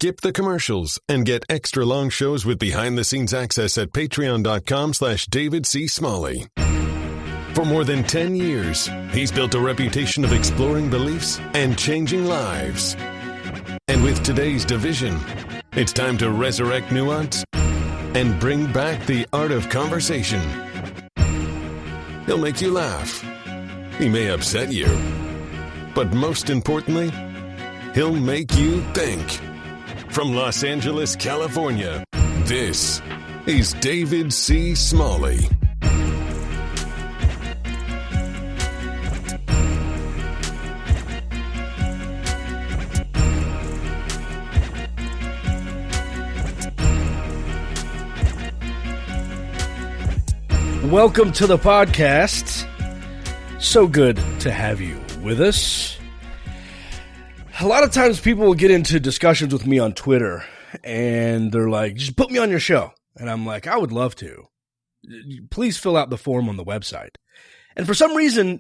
skip the commercials and get extra long shows with behind-the-scenes access at patreon.com/David C. Smalley. For more than 10 years, he's built a reputation of exploring beliefs and changing lives. And with today's division, it's time to resurrect nuance and bring back the art of conversation. He'll make you laugh. He may upset you. But most importantly, he'll make you think. From Los Angeles, California, this is David C. Smalley. Welcome to the podcast. So good to have you with us. A lot of times people will get into discussions with me on Twitter and they're like, just put me on your show. And I'm like, I would love to. Please fill out the form on the website. And for some reason,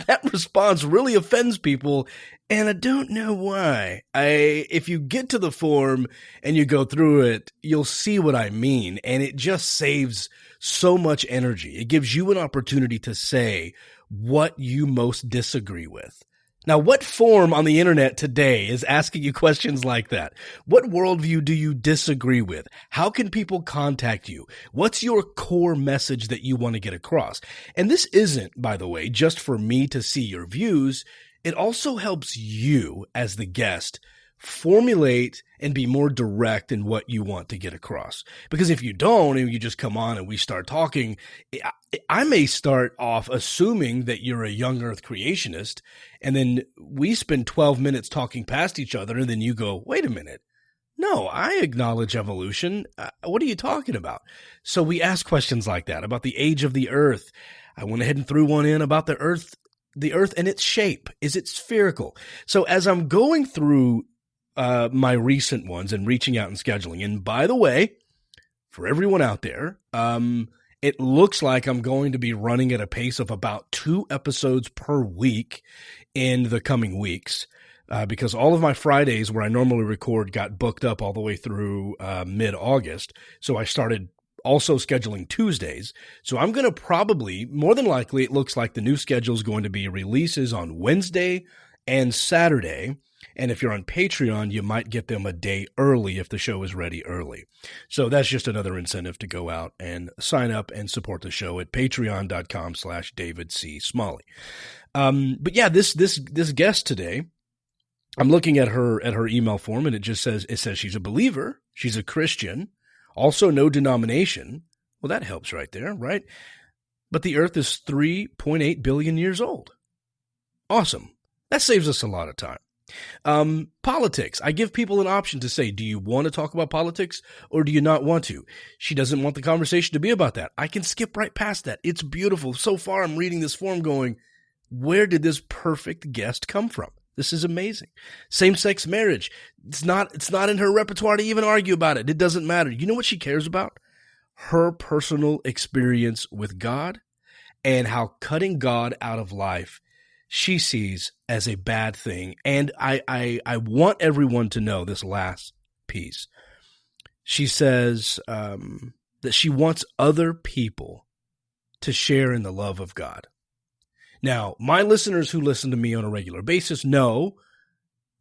that response really offends people, and I don't know why. If you get to the form and you go through it, you'll see what I mean, and it just saves so much energy. It gives you an opportunity to say what you most disagree with. Now, what form on the internet today is asking you questions like that? What worldview do you disagree with? How can people contact you? What's your core message that you want to get across? And this isn't, by the way, just for me to see your views. It also helps you as the guest formulate and be more direct in what you want to get across. Because if you don't, and you just come on and we start talking, I may start off assuming that you're a young earth creationist, and then we spend 12 minutes talking past each other, and then you go, wait a minute. No, I acknowledge evolution. What are you talking about? So we ask questions like that about the age of the earth. I went ahead and threw one in about the earth and its shape. Is it spherical? So as I'm going through my recent ones and reaching out and scheduling. And by the way, for everyone out there, it looks like I'm going to be running at a pace of about 2 episodes per week in the coming weeks, because all of my Fridays where I normally record got booked up all the way through mid-August. So I started also scheduling Tuesdays. So I'm going to probably, more than likely, it looks like the new schedule is going to be releases on Wednesday and Saturday. And if you're on Patreon, you might get them a day early if the show is ready early. So that's just another incentive to go out and sign up and support the show at patreon.com/David C. Smalley. But yeah, this guest today, I'm looking at her email form, and it says she's a believer, she's a Christian, also no denomination. Well, that helps right there, right? But the earth is 3.8 billion years old. Awesome. That saves us a lot of time. Politics. I give people an option to say, do you want to talk about politics or do you not want to? She doesn't want the conversation to be about that. I can skip right past that. It's beautiful. So far, I'm reading this form going, where did this perfect guest come from? This is amazing. Same-sex marriage. It's not in her repertoire to even argue about it. It doesn't matter. You know what she cares about? Her personal experience with God and how cutting God out of life she sees as a bad thing. And I want everyone to know this last piece. She says that she wants other people to share in the love of God. Now, my listeners who listen to me on a regular basis know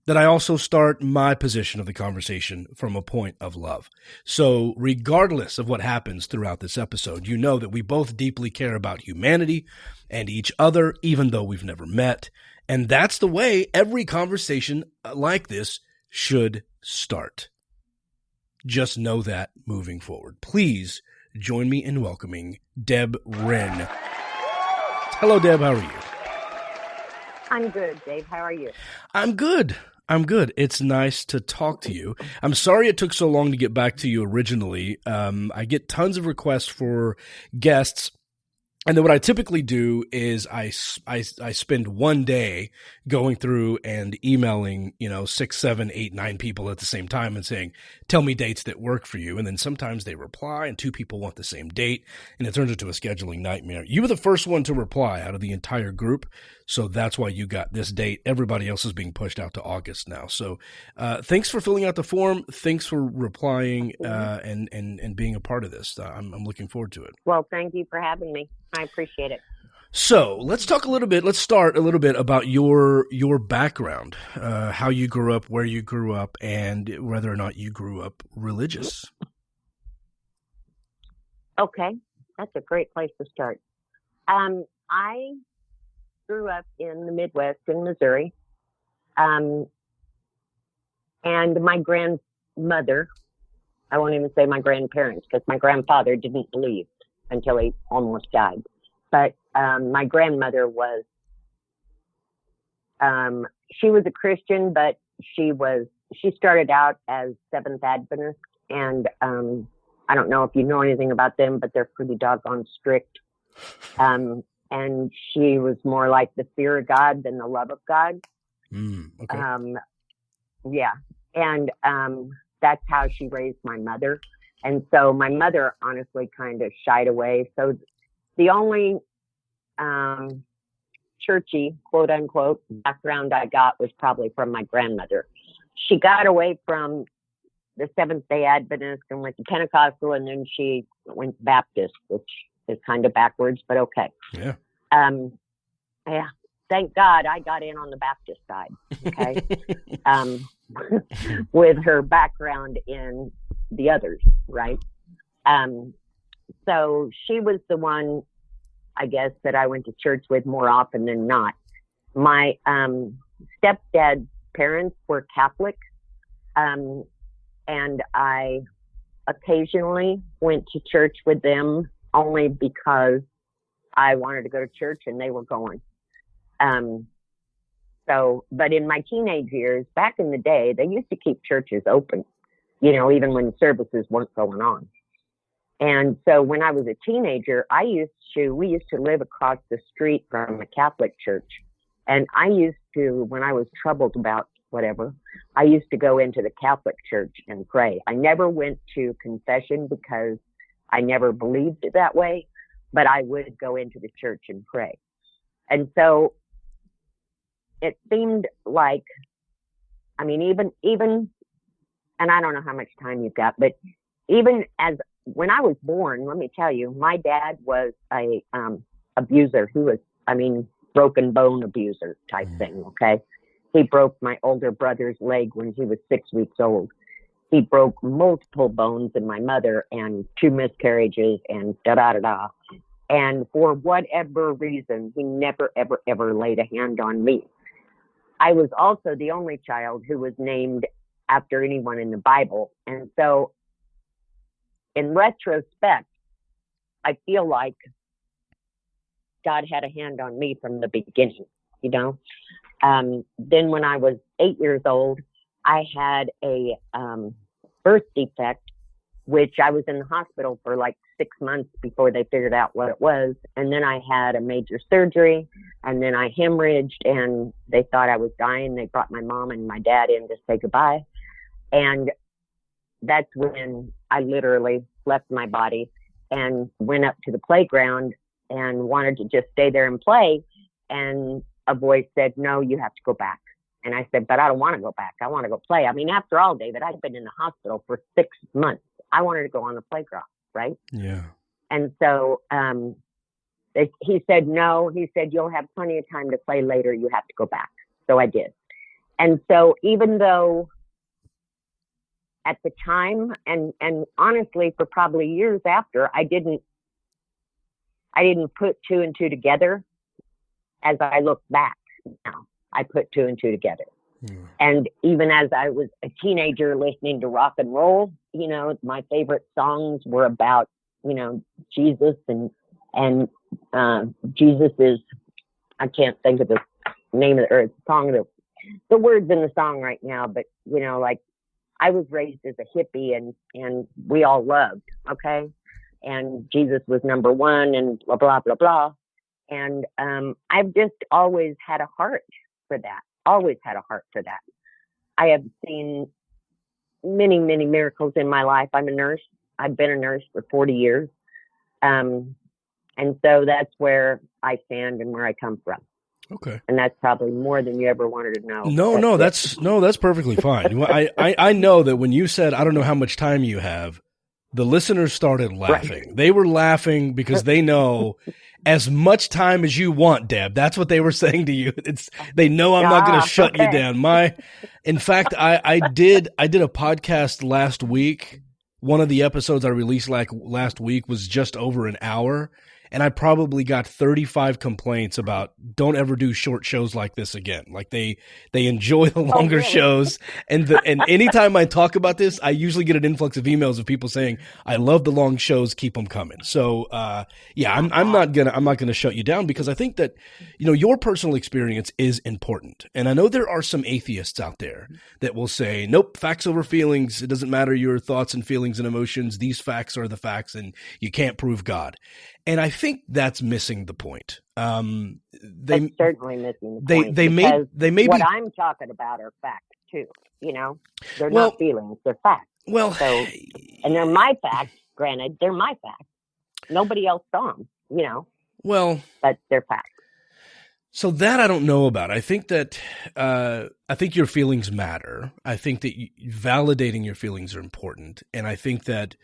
that I also start my position of the conversation from a point of love. So regardless of what happens throughout this episode, you know that we both deeply care about humanity and each other, even though we've never met. And that's the way every conversation like this should start. Just know that moving forward. Please join me in welcoming Deb Wren. Hello, Deb. How are you? I'm good, Dave. How are you? I'm good. It's nice to talk to you. I'm sorry it took so long to get back to you originally. I get tons of requests for guests And then what I typically do is I spend one day going through and emailing, 6, 7, 8, 9 people at the same time and saying, tell me dates that work for you. And then sometimes they reply and 2 people want the same date, and it turns into a scheduling nightmare. You were the first one to reply out of the entire group, so that's why you got this date. Everybody else is being pushed out to August now. So thanks for filling out the form. Thanks for replying and being a part of this. I'm looking forward to it. Well, thank you for having me. I appreciate it. So let's start a little bit about your background, how you grew up, where you grew up, and whether or not you grew up religious. Okay. That's a great place to start. I grew up in the Midwest in Missouri. And my grandmother, I won't even say my grandparents, because my grandfather didn't believe until he almost died. But my grandmother was, she was a Christian, but she started out as Seventh Adventist. And I don't know if you know anything about them, but they're pretty doggone strict. And she was more like the fear of God than the love of God. Okay. Yeah. And that's how she raised my mother. And so my mother honestly kind of shied away. So the only churchy, quote unquote, background I got was probably from my grandmother. She got away from the Seventh-day Adventist and went to Pentecostal, and then she went Baptist, which is kind of backwards, but okay. Yeah. Yeah. Thank God I got in on the Baptist side. Okay. With her background in the others, right? So she was the one, I guess, that I went to church with more often than not. My stepdad's parents were Catholic, and I occasionally went to church with them only because I wanted to go to church and they were going. But in my teenage years, back in the day, they used to keep churches open, even when services weren't going on. And so when I was a teenager, we used to live across the street from a Catholic church. And when I was troubled about whatever, I used to go into the Catholic church and pray. I never went to confession because I never believed it that way, but I would go into the church and pray. And so it seemed like, even, and I don't know how much time you've got, but even when I was born, let me tell you, my dad was a abuser. He was, broken bone abuser type thing. Okay. He broke my older brother's leg when he was 6 weeks old. He broke multiple bones in my mother and 2 miscarriages and da-da-da-da. And for whatever reason, he never, ever, ever laid a hand on me. I was also the only child who was named after anyone in the Bible. And so in retrospect, I feel like God had a hand on me from the beginning, Then when I was 8 years old, I had a birth defect, which I was in the hospital for like 6 months before they figured out what it was. And then I had a major surgery, and then I hemorrhaged, and they thought I was dying. They brought my mom and my dad in to say goodbye. And that's when I literally left my body and went up to the playground and wanted to just stay there and play. And a voice said, no, you have to go back. And I said, but I don't want to go back. I want to go play. After all, David, I'd been in the hospital for 6 months. I wanted to go on the playground, right? Yeah. And so he said, no. He said, you'll have plenty of time to play later. You have to go back. So I did. And so even though at the time, and honestly, for probably years after, I didn't put 2 and 2 together. As I look back now, I put 2 and 2 together. Mm. And even as I was a teenager listening to rock and roll, my favorite songs were about, Jesus and Jesus is, I can't think of the name of the song, the words in the song right now, but like I was raised as a hippie and we all loved. Okay. and Jesus was number one, and blah, blah, blah, blah. And I've just always had a heart for that, always had a heart for that. I have seen many, many miracles in my life. I'm a nurse. I've been a nurse for 40 years. And so that's where I stand and where I come from. Okay. And that's probably more than you ever wanted to know. That's perfectly fine. I know that when you said, I don't know how much time you have, the listeners started laughing. Right. They were laughing because they know as much time as you want, Deb. That's what they were saying to you. They know I'm not going to shut you down. In fact, I did a podcast last week. One of the episodes I released last week was just over an hour. And I probably got 35 complaints about don't ever do short shows like this again. Like they enjoy the longer shows. And anytime I talk about this, I usually get an influx of emails of people saying, I love the long shows, keep them coming. So, I'm not gonna shut you down because I think that, your personal experience is important. And I know there are some atheists out there that will say, nope, facts over feelings. It doesn't matter your thoughts and feelings and emotions. These facts are the facts and you can't prove God. And I think that's missing the point. That's certainly missing the point. They may what I'm talking about are facts too. They're not feelings; they're facts. Well, and they're my facts. Granted, they're my facts. Nobody else saw them. Well, but they're facts. So that I don't know about. I think that I think your feelings matter. I think that validating your feelings are important, and I think that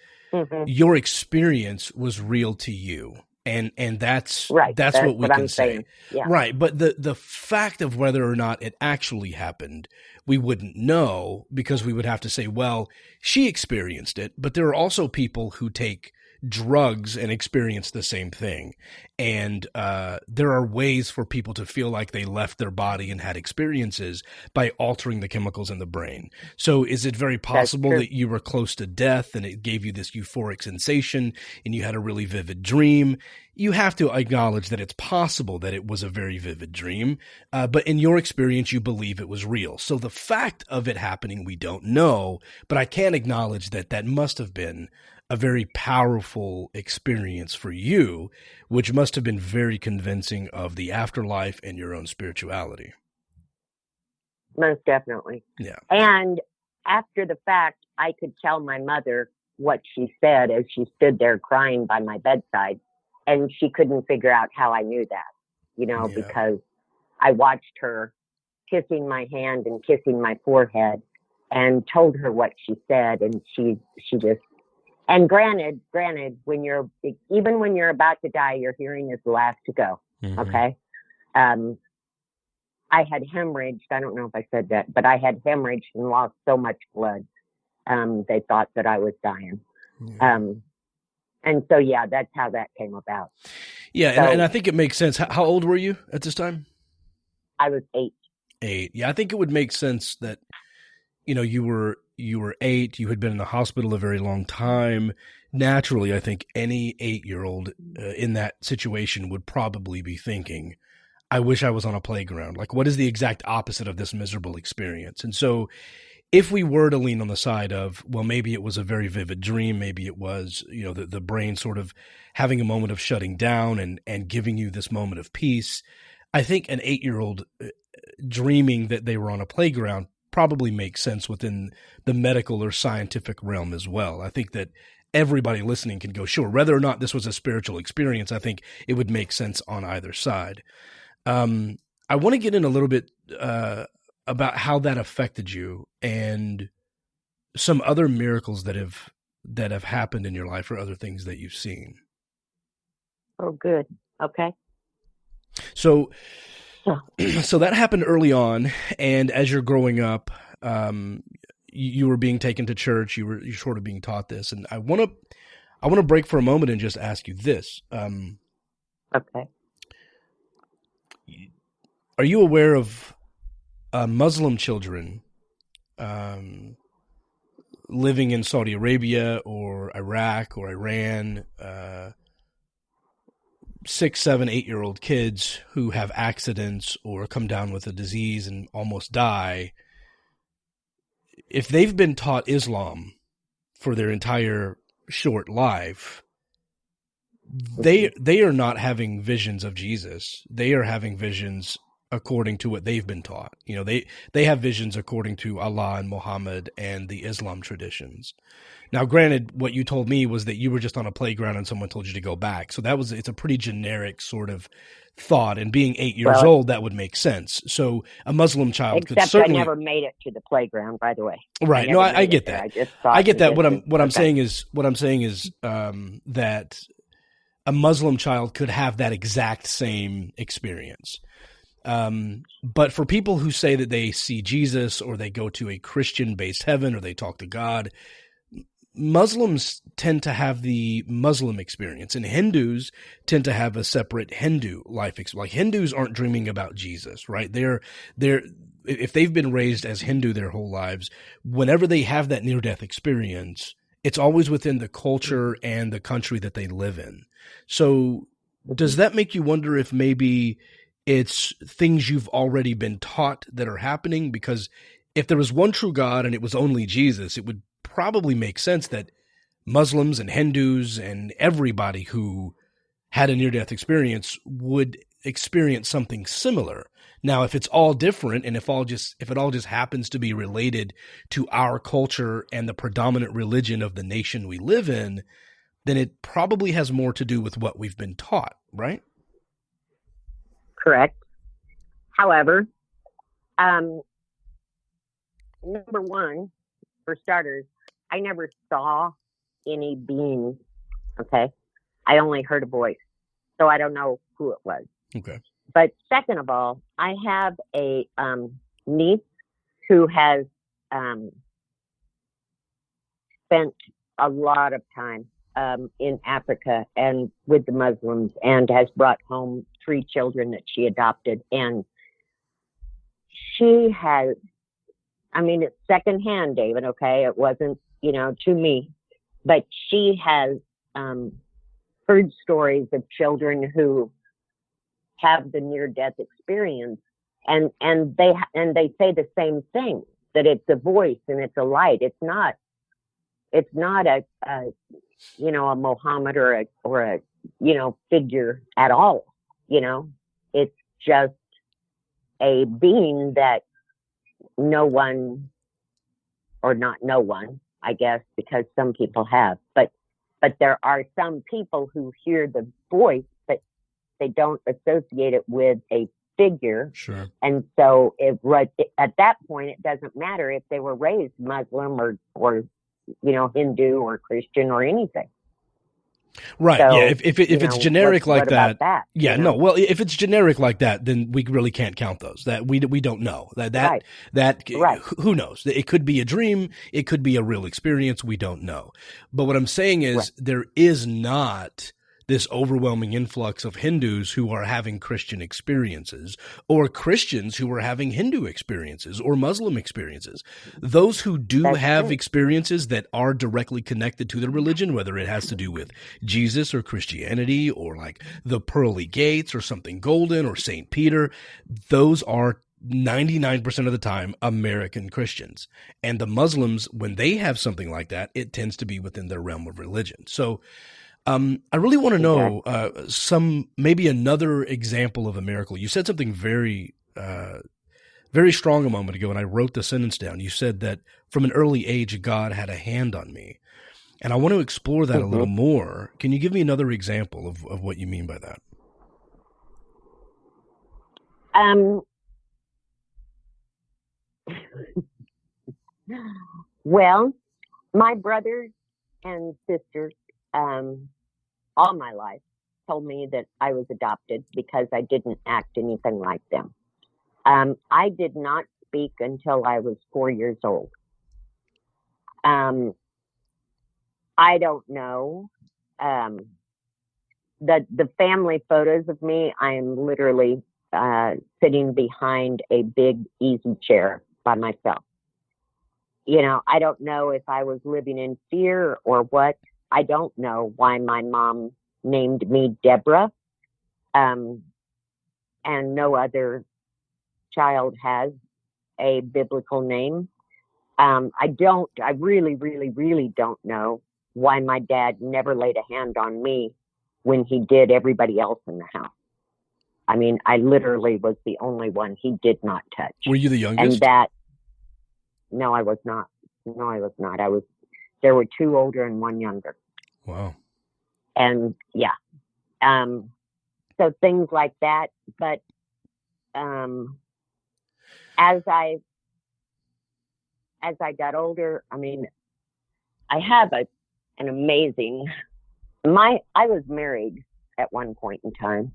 your experience was real to you, and that's right. That's what we can say, yeah. Right? But the fact of whether or not it actually happened, we wouldn't know because we would have to say, well, she experienced it, but there are also people who take drugs and experience the same thing. And there are ways for people to feel like they left their body and had experiences by altering the chemicals in the brain. So is it very possible that you were close to death and it gave you this euphoric sensation and you had a really vivid dream? You have to acknowledge that it's possible that it was a very vivid dream, but in your experience, you believe it was real. So the fact of it happening, we don't know, but I can acknowledge that that must have been a very powerful experience for you, which must have been very convincing of the afterlife and your own spirituality. Most definitely. Yeah. And after the fact, I could tell my mother what she said as she stood there crying by my bedside, and she couldn't figure out how I knew that, because I watched her kissing my hand and kissing my forehead and told her what she said, and she just. And granted, when you're about to die, your hearing is the last to go. Mm-hmm. Okay. I had hemorrhaged. I don't know if I said that, but I had hemorrhaged and lost so much blood. They thought that I was dying. Yeah. And so, that's how that came about. Yeah. So, and I think it makes sense. How old were you at this time? I was 8. 8. Yeah. I think it would make sense that, you were 8, you had been in the hospital a very long time. Naturally, I think any 8-year-old in that situation would probably be thinking, I wish I was on a playground. Like, what is the exact opposite of this miserable experience? And so if we were to lean on the side of, well, maybe it was a very vivid dream, maybe it was, the brain sort of having a moment of shutting down and giving you this moment of peace, I think an 8-year-old dreaming that they were on a playground probably makes sense within the medical or scientific realm as well. I think that everybody listening can go, sure, whether or not this was a spiritual experience, I think it would make sense on either side. I want to get in a little bit about how that affected you and some other miracles that have happened in your life or other things that you've seen. Oh, good. Okay. So that happened early on, and as you're growing up, you were being taken to church. You're sort of being taught this, and I want to break for a moment and just ask you this. Okay. Are you aware of Muslim children living in Saudi Arabia or Iraq or Iran? 6, 7, 8-year-old kids who have accidents or come down with a disease and almost die, if they've been taught Islam for their entire short life, they are not having visions of Jesus. They are having visions according to what they've been taught. You know, they have visions according to Allah and Muhammad and the Islam traditions. Now, granted, what you told me was that you were just on a playground and someone told you to go back. So it's a pretty generic sort of thought. And being 8 years old, that would make sense. So a Muslim child could certainly. I never made it to the playground, by the way. Right. No, I get that. I get that. What I'm saying is that a Muslim child could have that exact same experience. But for people who say that they see Jesus or they go to a Christian-based heaven or they talk to God, Muslims tend to have the Muslim experience, and Hindus tend to have a separate Hindu life experience. Like, Hindus aren't dreaming about Jesus, right? They're if they've been raised as Hindu their whole lives, whenever they have that near-death experience, it's always within the culture and the country that they live in. So does that make you wonder if maybe it's things you've already been taught that are happening? Because if there was one true God and it was only Jesus, it would probably make sense that Muslims and Hindus and everybody who had a near-death experience would experience something similar. Now, if it's all different and if it all just happens to be related to our culture and the predominant religion of the nation we live in, then it probably has more to do with what we've been taught, right? Correct. However, number one, for starters, I never saw any beings, okay? I only heard a voice, so I don't know who it was. Okay. But second of all, I have a niece who has spent a lot of time in Africa and with the Muslims and has brought home 3 children that she adopted. And she has, I mean, it's secondhand, David, okay? It wasn't, to me, but she has heard stories of children who have the near-death experience, and they say the same thing, that it's a voice and it's a light. It's not a Muhammad or a figure at all. It's just a being that no one, or not no one, I guess, because some people have, but there are some people who hear the voice, but they don't associate it with a figure. Sure. And so at that point, it doesn't matter if they were raised Muslim or Hindu or Christian or anything. Right. So, yeah. If it's generic like that. Yeah. No. Well, if it's generic like that, then we really can't count those. That we don't know that Right. Who knows? It could be a dream. It could be a real experience. We don't know. But what I'm saying is there is not this overwhelming influx of Hindus who are having Christian experiences, or Christians who are having Hindu experiences or Muslim experiences. Those who do have experiences that are directly connected to their religion, whether it has to do with Jesus or Christianity or like the pearly gates or something golden or St. Peter, those are 99% of the time American Christians. And the Muslims, when they have something like that, it tends to be within their realm of religion. So I really want to know maybe another example of a miracle. You said something very, very strong a moment ago, and I wrote the sentence down. You said that from an early age, God had a hand on me. And I want to explore that a little more. Can you give me another example of what you mean by that? Well, my brothers and sisters, all my life, told me that I was adopted because I didn't act anything like them. I did not speak until I was 4 years old. I don't know. The family photos of me, I am literally sitting behind a big easy chair by myself. I don't know if I was living in fear or what. I don't know why my mom named me Deborah, and no other child has a biblical name. I really, really, really don't know why my dad never laid a hand on me when he did everybody else in the house. I mean, I literally was the only one he did not touch. Were you the youngest? No, I was not. There were 2 older and 1 younger. Wow. And yeah. So things like that. But as I got older, I mean, I have an amazing, I was married at one point in time.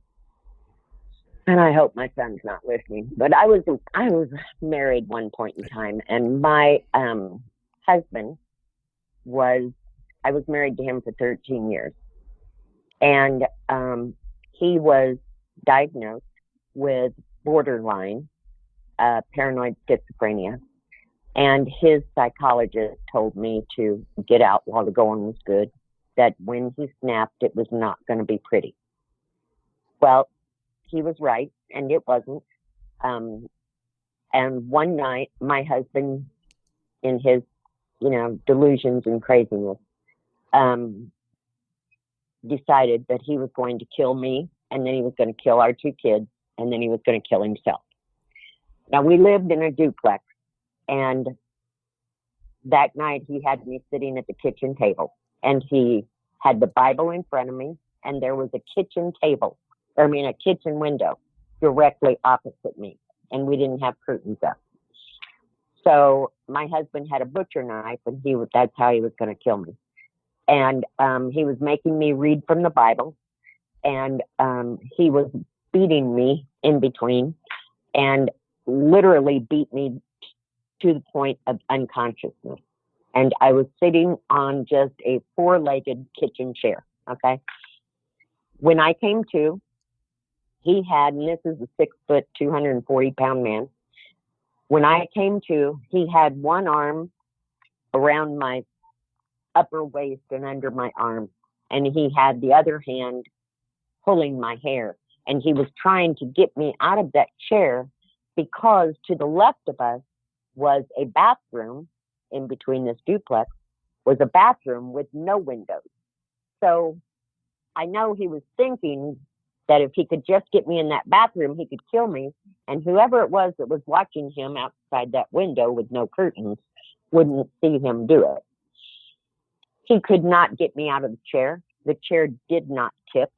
And I hope my son's not listening, but I was married one point in time, and my husband I was married to him for 13 years, and he was diagnosed with borderline paranoid schizophrenia, and his psychologist told me to get out while the going was good, that when he snapped, it was not going to be pretty. Well, he was right, and it wasn't. And one night, my husband, in his, delusions and craziness, decided that he was going to kill me, and then he was going to kill our 2 kids, and then he was going to kill himself. Now, we lived in a duplex, and that night he had me sitting at the kitchen table, and he had the Bible in front of me, and there was a kitchen window directly opposite me, and we didn't have curtains up. So my husband had a butcher knife, and that's how he was going to kill me. And he was making me read from the Bible, and he was beating me in between, and literally beat me to the point of unconsciousness. And I was sitting on just a 4-legged kitchen chair, okay? When I came to, he had, and this is a 6-foot, 240-pound man. When I came to, he had one arm around my upper waist and under my arm, and he had the other hand pulling my hair. And he was trying to get me out of that chair, because to the left of us was a bathroom. In between this duplex was a bathroom with no windows. So I know he was thinking that if he could just get me in that bathroom, he could kill me. And whoever it was that was watching him outside that window with no curtains wouldn't see him do it. He could not get me out of the chair. The chair did not tip.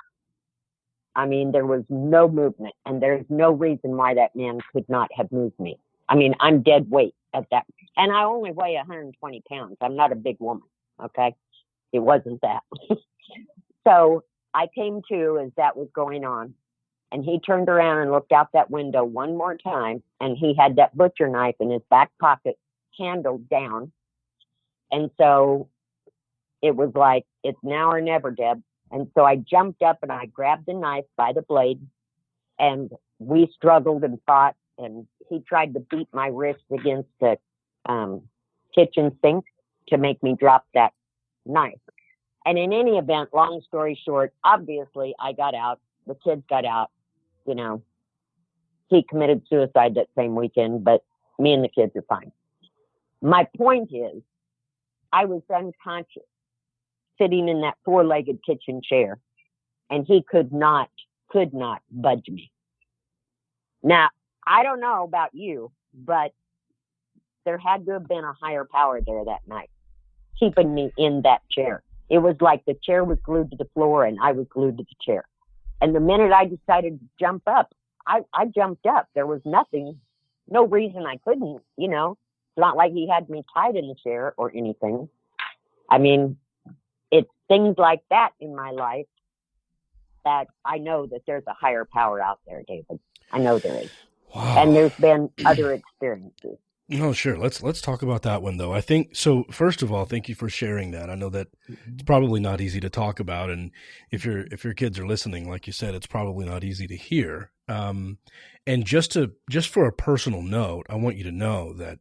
I mean, there was no movement, and there's no reason why that man could not have moved me. I mean, I'm dead weight at that. And I only weigh 120 pounds. I'm not a big woman. Okay. It wasn't that. So I came to as that was going on, and he turned around and looked out that window one more time, and he had that butcher knife in his back pocket, handle down. And so it was like, it's now or never, Deb. And so I jumped up and I grabbed the knife by the blade, and we struggled and fought, and he tried to beat my wrist against the kitchen sink to make me drop that knife. And in any event, long story short, obviously I got out, the kids got out, he committed suicide that same weekend, but me and the kids are fine. My point is, I was unconscious, sitting in that 4-legged kitchen chair, and he could not budge me. Now, I don't know about you, but there had to have been a higher power there that night, keeping me in that chair. It was like the chair was glued to the floor and I was glued to the chair. And the minute I decided to jump up, I jumped up. There was no reason I couldn't, It's not like he had me tied in the chair or anything. I mean, it's things like that in my life that I know that there's a higher power out there, David. I know there is. Wow. And there's been other experiences. No, sure. Let's talk about that one, though. I think so. First of all, thank you for sharing that. I know that it's probably not easy to talk about, and if your kids are listening, like you said, it's probably not easy to hear. And just for a personal note, I want you to know that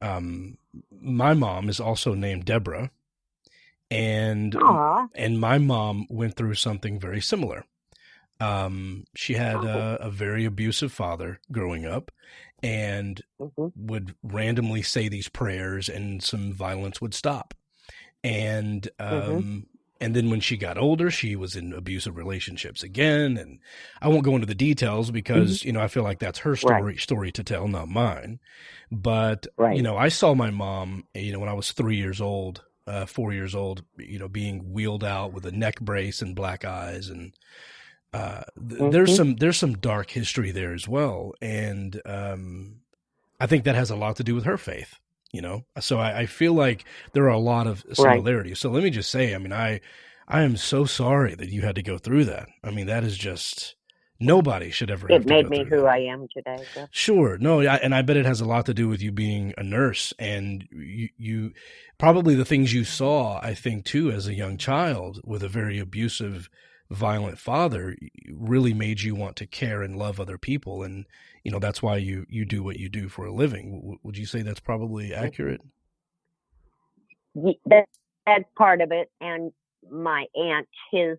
my mom is also named Deborah, and my mom went through something very similar. She had a very abusive father growing up, and would randomly say these prayers and some violence would stop. And And then when she got older, she was in abusive relationships again. And I won't go into the details because, I feel like that's her story to tell, not mine. But, I saw my mom, when I was 3 years old, 4 years old, being wheeled out with a neck brace and black eyes. And there's some dark history there as well. And I think that has a lot to do with her faith. So I feel like there are a lot of similarities. Right. So let me just say, I am so sorry that you had to go through that. That is just, nobody should ever have to go through that. It made me who I am today. So. Sure. No, and I bet it has a lot to do with you being a nurse, and you probably the things you saw, I think, too, as a young child with a very abusive, violent father really made you want to care and love other people. And, that's why you do what you do for a living. Would you say that's probably accurate? That's part of it. And my aunt, his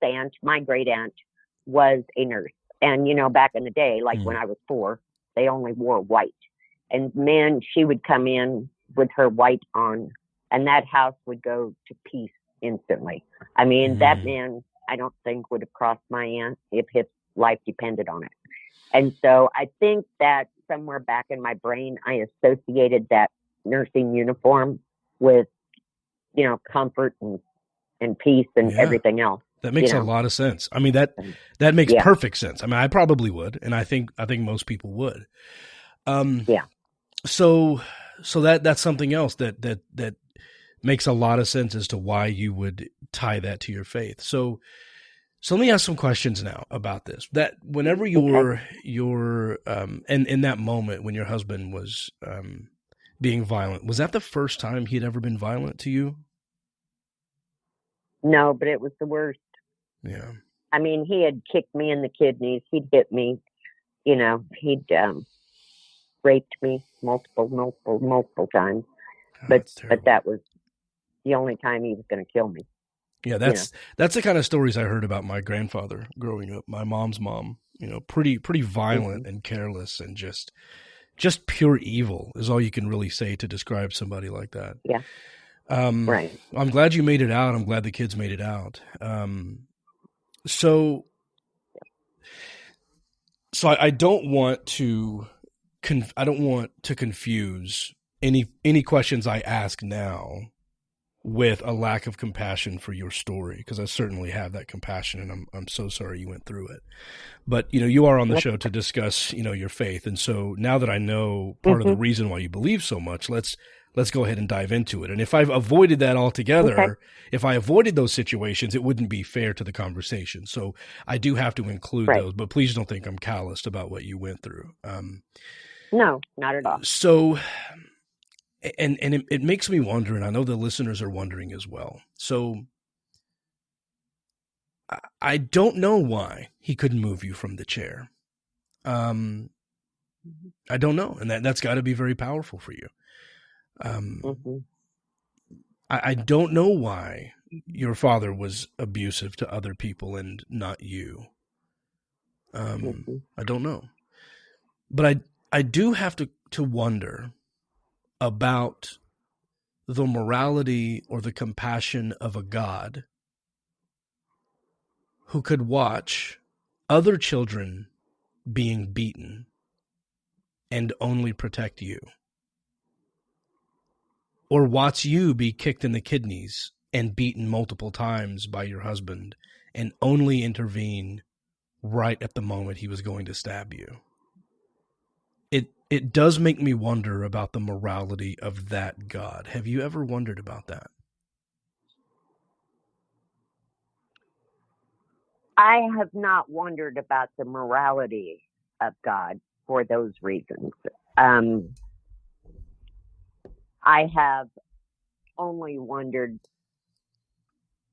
aunt, my great aunt, was a nurse. And, back in the day, like when I was 4, they only wore white. And man, she would come in with her white on, and that house would go to peace instantly. That man, I don't think would have crossed my aunt if his life depended on it. And so I think that somewhere back in my brain, I associated that nursing uniform with, comfort and peace and everything else. That makes a lot of sense. That makes perfect sense. I probably would, and I think most people would. So that's something else that makes a lot of sense as to why you would tie that to your faith. So let me ask some questions now about this. That whenever you're and in that moment when your husband was being violent, was that the first time he'd ever been violent to you? No, but it was the worst. Yeah. He had kicked me in the kidneys. He'd hit me. He'd raped me multiple times. But that was the only time he was going to kill me. Yeah, that's the kind of stories I heard about my grandfather growing up. My mom's mom, pretty violent and careless, and just pure evil is all you can really say to describe somebody like that. Yeah. Right. I'm glad you made it out. I'm glad the kids made it out. So I don't want to confuse any questions I ask now with a lack of compassion for your story, because I certainly have that compassion, and I'm so sorry you went through it. But you are on the show to discuss your faith, and so now that I know part of the reason why you believe so much, let's go ahead and dive into it. And if I've avoided that altogether, if I avoided those situations, it wouldn't be fair to the conversation. So I do have to include those, but please don't think I'm calloused about what you went through. No, not at all. So, and it makes me wonder, and I know the listeners are wondering as well. So I don't know why he couldn't move you from the chair. I don't know. And that's got to be very powerful for you. I don't know why your father was abusive to other people and not you. I don't know. But I do have to wonder about the morality or the compassion of a God who could watch other children being beaten and only protect you. Or watch you be kicked in the kidneys and beaten multiple times by your husband and only intervene right at the moment he was going to stab you. It does make me wonder about the morality of that God. Have you ever wondered about that? I have not wondered about the morality of God for those reasons. I have only wondered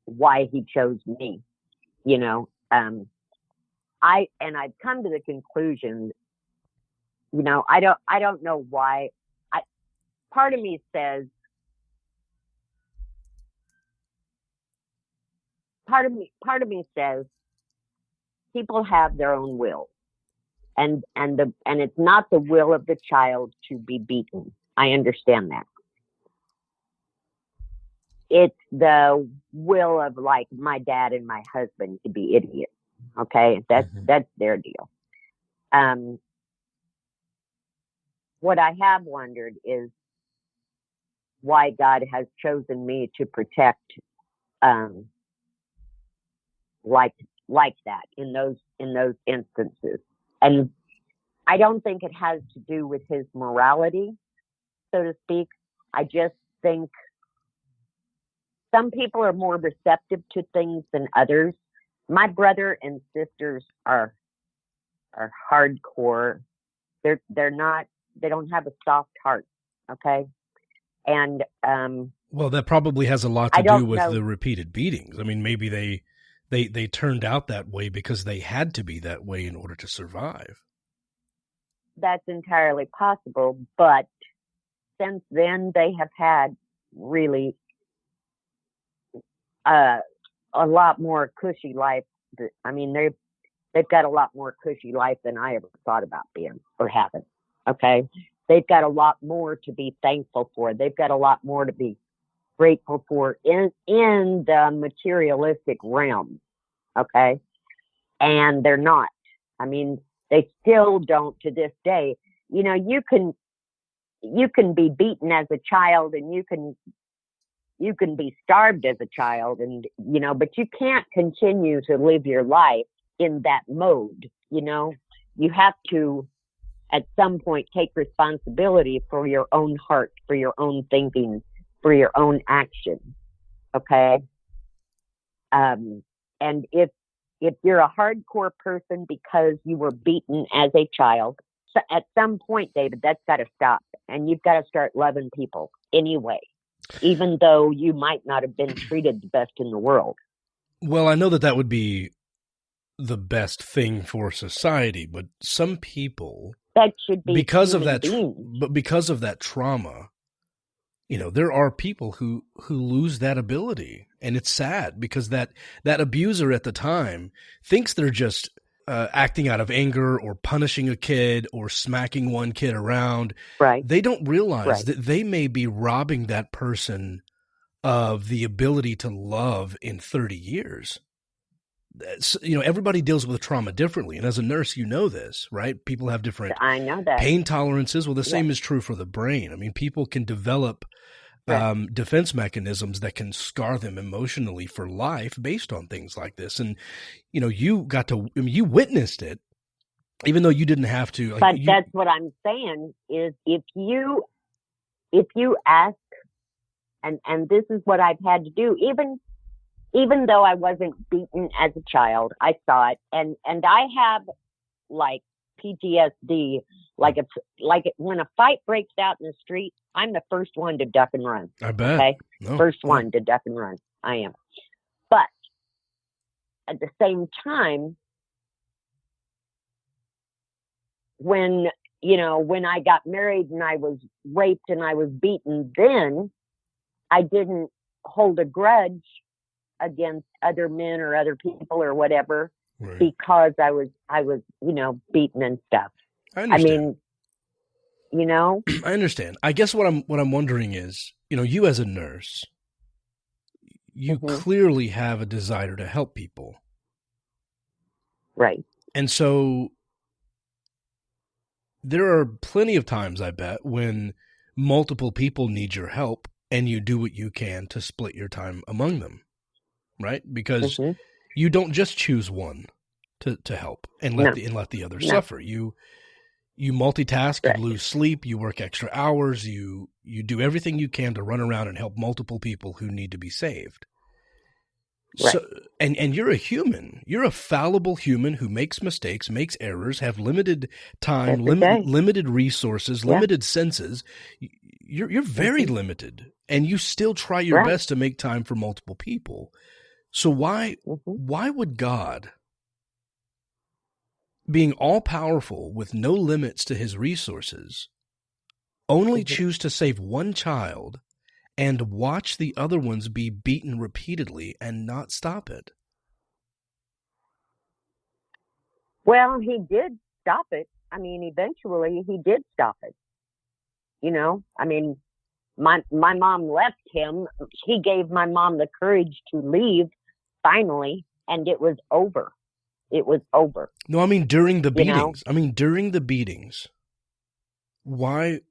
why he chose me, I've come to the conclusion, I don't know why. Part of me says people have their own will, and it's not the will of the child to be beaten. I understand that. it's the will of like my dad and my husband to be idiots. Okay. That's their deal. What I have wondered is why God has chosen me to protect, um, like that in those instances. And I don't think it has to do with his morality, so to speak. I just think some people are more receptive to things than others. My brother and sisters are hardcore. They're not. They don't have a soft heart. Okay, and Well, that probably has a lot I to do don't with know. the repeated beatings. I mean, maybe they turned out that way because they had to be that way in order to survive. That's entirely possible, but since then they have had really a lot more cushy life. I mean, they've got a lot more cushy life than I ever thought about being or having. Okay, they've got a lot more to be thankful for. They've got a lot more to be grateful for in the materialistic realm. Okay, and they're not. I mean, they still don't to this day. You know, you can be beaten as a child, and you can be starved as a child, and but you can't continue to live your life in that mode. You have to at some point take responsibility for your own heart, for your own thinking, for your own action. Okay. And if you're a hardcore person because you were beaten as a child, so at some point, David, that's got to stop, and you've got to start loving people anyway, even though you might not have been treated the best in the world. Well, I know that would be the best thing for society, but some people, that should be because of human that, beings. but because of that trauma, there are people who lose that ability, and it's sad because that abuser at the time thinks they're just acting out of anger or punishing a kid or smacking one kid around. Right. They don't realize Right. that they may be robbing that person of the ability to love in 30 years. Everybody deals with trauma differently. And as a nurse, you know this, right? People have different I know that. pain tolerances. Well, the same is true for the brain. I mean, people can develop defense mechanisms that can scar them emotionally for life based on things like this. And, you witnessed it, even though you didn't have to. But that's what I'm saying is if you ask, and this is what I've had to do, even though I wasn't beaten as a child, I saw it, and I have like PTSD. Like when a fight breaks out in the street, I'm the first one to duck and run. I bet. Okay, No. first one to duck and run. I am. But at the same time, when I got married and I was raped and I was beaten, then I didn't hold a grudge against other men or other people or whatever, Right. because I was beaten and stuff. I understand. I mean, I understand. I guess what I'm wondering is, you as a nurse, you clearly have a desire to help people. Right. And so there are plenty of times, I bet, when multiple people need your help and you do what you can to split your time among them, right? Because you don't just choose one to help and let the other suffer. You multitask, you lose sleep, you work extra hours, you do everything you can to run around and help multiple people who need to be saved. Right. So, and you're a human. You're a fallible human who makes mistakes, makes errors, have limited time, limited resources, limited senses. You're very limited, and you still try your best to make time for multiple people. So why would God, being all-powerful with no limits to his resources, only choose to save one child and watch the other ones be beaten repeatedly and not stop it? Well, he did stop it. I mean, eventually he did stop it. I mean, my mom left him. He gave my mom the courage to leave finally, and it was over. It was over. No, I mean during the You know? beatings. I mean during the beatings. Why?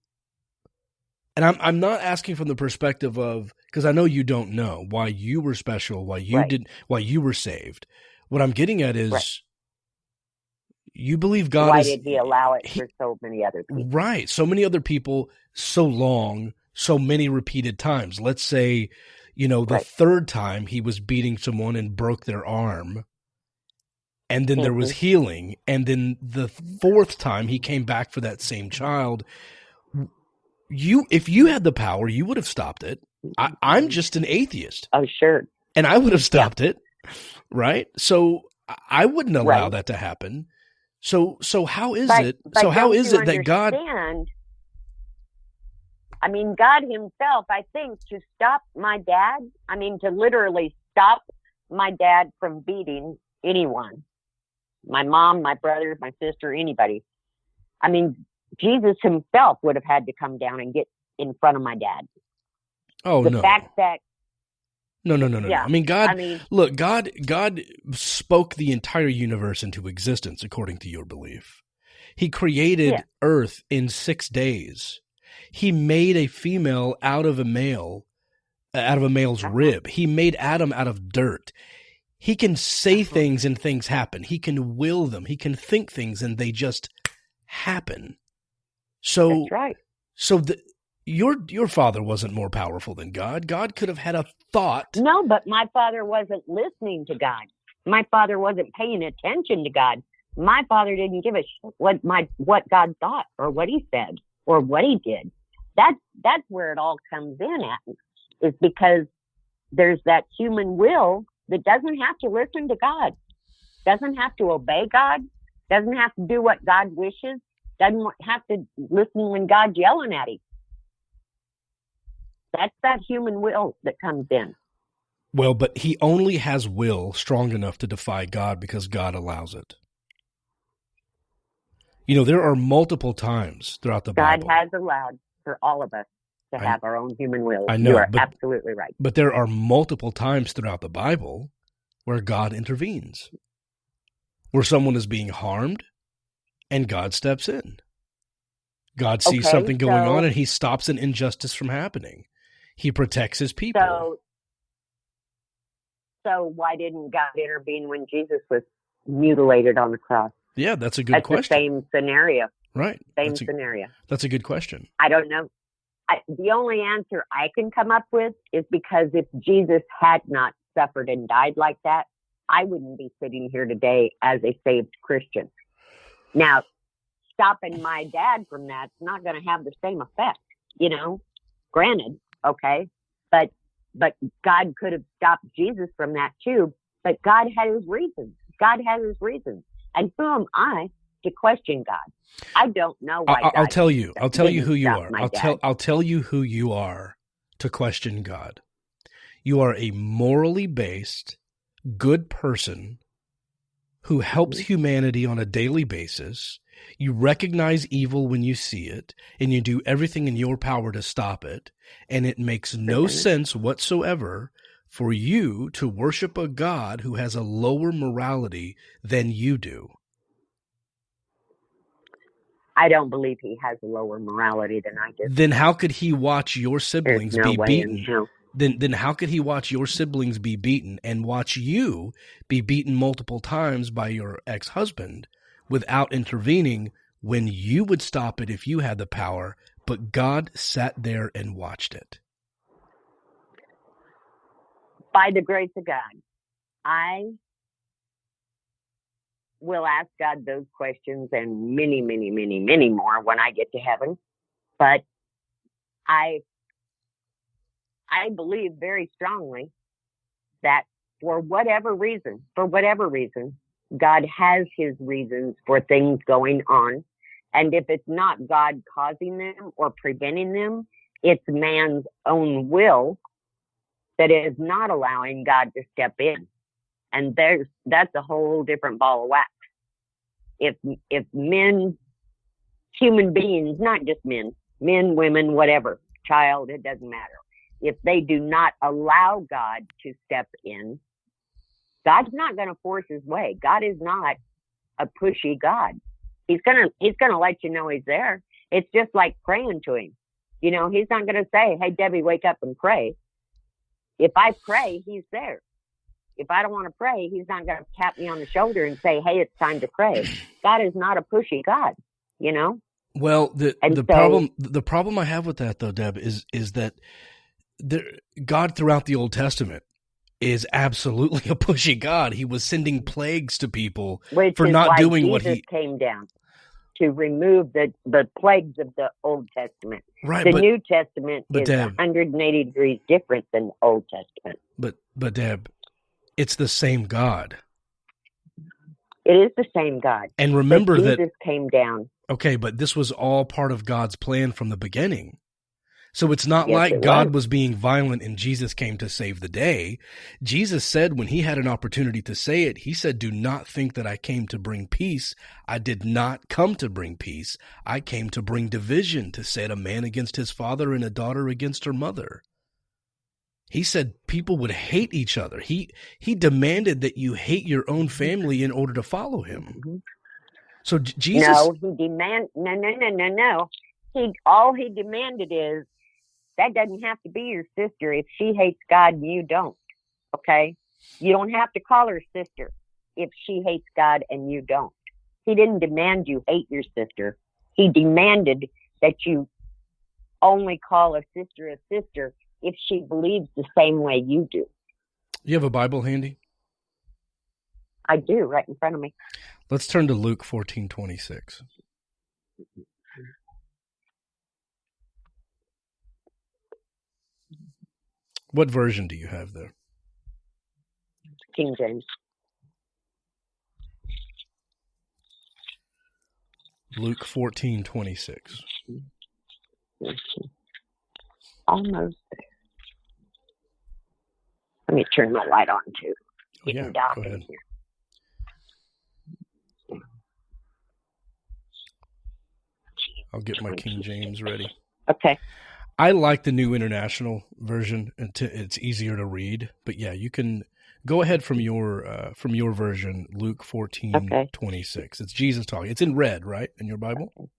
And I'm not asking from the perspective of, because I know you don't know why you were special, why you Right. why you were saved. What I'm getting at is, Right. you believe God Why is. did he allow it for so many other people? Right. So many other people, so long, so many repeated times. Let's say, the Right. third time he was beating someone and broke their arm, and then there was Mhm. healing, and then the fourth time he came back for that same child. If you had the power, you would have stopped it. I'm just an atheist, Oh, sure. and I would have stopped it, right? So I wouldn't allow Right. that to happen. So how is But, it? but So how don't is you it that God? understand? I mean, God himself, I think, to stop my dad, to literally stop my dad from beating anyone, my mom, my brother, my sister, anybody. Jesus himself would have had to come down and get in front of my dad. Oh, The no. fact that, No. yeah, I mean, God. I mean- Look, God spoke the entire universe into existence, according to your belief. He created Yeah. Earth in 6 days. He made a female out of a male, out of a male's rib. He made Adam out of dirt. He can say things and things happen. He can will them. He can think things and they just happen. So that's right. So your father wasn't more powerful than God. God could have had a thought. No, but my father wasn't listening to God. My father wasn't paying attention to God. My father didn't give a shit what God thought or what he said or what he did. That's where it all comes in at, is because there's that human will that doesn't have to listen to God, doesn't have to obey God, doesn't have to do what God wishes, doesn't have to listen when God's yelling at him. That's that human will that comes in. Well, but he only has will strong enough to defy God because God allows it. There are multiple times throughout the Bible. God has allowed for all of us to have our own human will. I know, you are but, absolutely right. But there are multiple times throughout the Bible where God intervenes, where someone is being harmed and God steps in. God sees something going on and he stops an injustice from happening. He protects his people. So why didn't God intervene when Jesus was mutilated on the cross? Yeah, that's a good question. That's the same scenario. Right. Same scenario. That's a good question. I don't know. The only answer I can come up with is because if Jesus had not suffered and died like that, I wouldn't be sitting here today as a saved Christian. Now, stopping my dad from that's not going to have the same effect, granted, okay? But God could have stopped Jesus from that too, but God had his reasons. God has his reasons. And who am I to question God? I don't know why. I'll tell you who you are. I'll tell you who you are to question God. You are a morally based, good person who helps humanity on a daily basis. You recognize evil when you see it, and you do everything in your power to stop it. And it makes no sense whatsoever for you to worship a God who has a lower morality than you do. I don't believe he has a lower morality than I do. Then how could he watch your siblings be beaten? No. Then how could he watch your siblings be beaten and watch you be beaten multiple times by your ex-husband without intervening when you would stop it if you had the power, but God sat there and watched it? By the grace of God, I will ask God those questions and many, many, many, many more when I get to heaven. But I believe very strongly that for whatever reason, God has his reasons for things going on. And if it's not God causing them or preventing them, it's man's own will that is not allowing God to step in. And that's a whole different ball of wax. If men, human beings, not just men, women, whatever, child, it doesn't matter. If they do not allow God to step in, God's not going to force his way. God is not a pushy God. He's going to let you know he's there. It's just like praying to him. You know, he's not going to say, hey, Debbie, wake up and pray. If I pray, he's there. If I don't want to pray, he's not going to tap me on the shoulder and say, hey, it's time to pray. God is not a pushy God, you know? Well, the problem I have with that, though, Deb, is that God throughout the Old Testament is absolutely a pushy God. He was sending plagues to people for not doing what he came down to remove the plagues of the Old Testament. Right, the New Testament is Deb, 180 degrees different than the Old Testament. But Deb, it's the same God. It is the same God. And remember that Jesus came down. Okay, but this was all part of God's plan from the beginning. So it's not like God was being violent and Jesus came to save the day. Jesus said when he had an opportunity to say it, he said, do not think that I came to bring peace. I did not come to bring peace. I came to bring division, to set a man against his father and a daughter against her mother. He said people would hate each other. He demanded that you hate your own family in order to follow him. Mm-hmm. So Jesus... No. All he demanded is, that doesn't have to be your sister if she hates God and you don't, okay? You don't have to call her sister if she hates God and you don't. He didn't demand you hate your sister. He demanded that you only call a sister if she believes the same way you do. You have a Bible handy? I do, right in front of me. Let's turn to Luke 14:26. What version do you have there? King James. Luke 14:26. Almost there. Let me turn my light on too. Yeah, go ahead. I'll get my King James ready. Okay. I like the New International Version. It's easier to read, but yeah, you can go ahead from your version, Luke 14:26. It's Jesus talking. It's in red, right, in your Bible?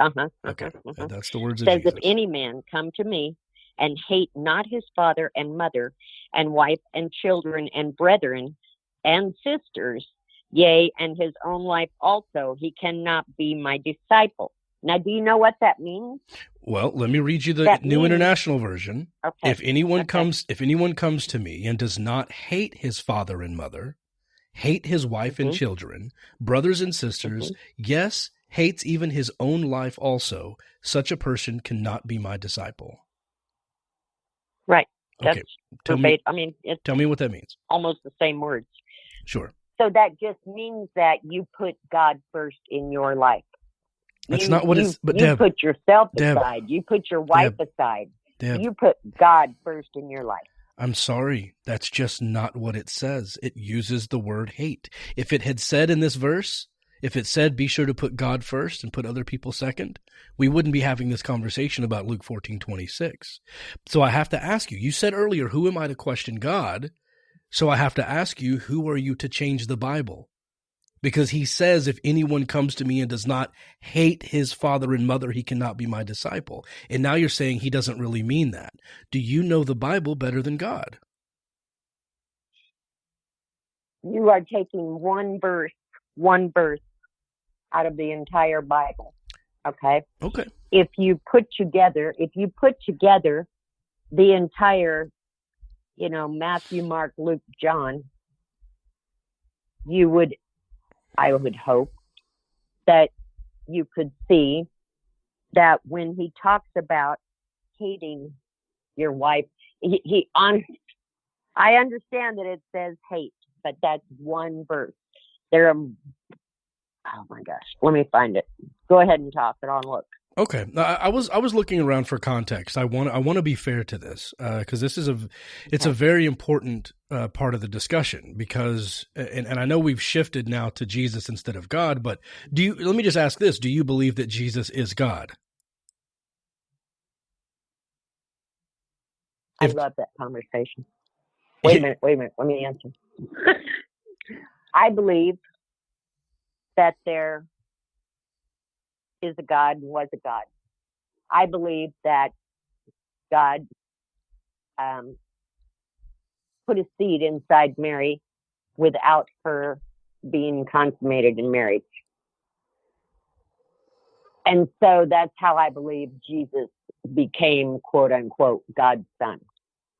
Okay, that's the words of Jesus. Jesus. If any man come to me and hate not his father and mother and wife and children and brethren and sisters, yea, and his own life also, he cannot be my disciple. Now, do you know what that means? Well, let me read you the New International Version. Okay. If anyone comes to me and does not hate his father and mother, hate his wife and children, brothers and sisters, yes, hates even his own life also, such a person cannot be my disciple. Right. Okay. Tell me what that means. Almost the same words. Sure. So that just means that you put God first in your life. That's not what it's. But Deb, put yourself aside. You put your wife aside. Deb, you put God first in your life. I'm sorry. That's just not what it says. It uses the word hate. If it had said in this verse, if it said be sure to put God first and put other people second, we wouldn't be having this conversation about Luke 14:26. So I have to ask you, you said earlier, who am I to question God? So I have to ask you, who are you to change the Bible? Because he says, if anyone comes to me and does not hate his father and mother, he cannot be my disciple. And now you're saying he doesn't really mean that. Do you know the Bible better than God? You are taking one verse out of the entire Bible. Okay? Okay. If you put together the entire, Matthew, Mark, Luke, John, I would hope that you could see that when he talks about hating your wife, I understand that it says hate, but that's one verse. Oh my gosh, let me find it. Go ahead and talk and I'll look. Okay, I was looking around for context. I want to be fair to this because this is a very important part of the discussion because and I know we've shifted now to Jesus instead of God, but let me just ask this: do you believe that Jesus is God? I love that conversation. Wait a minute. Let me answer. I believe that there is a God and was a God. I believe that God put a seed inside Mary without her being consummated in marriage. And so that's how I believe Jesus became, quote unquote, God's son.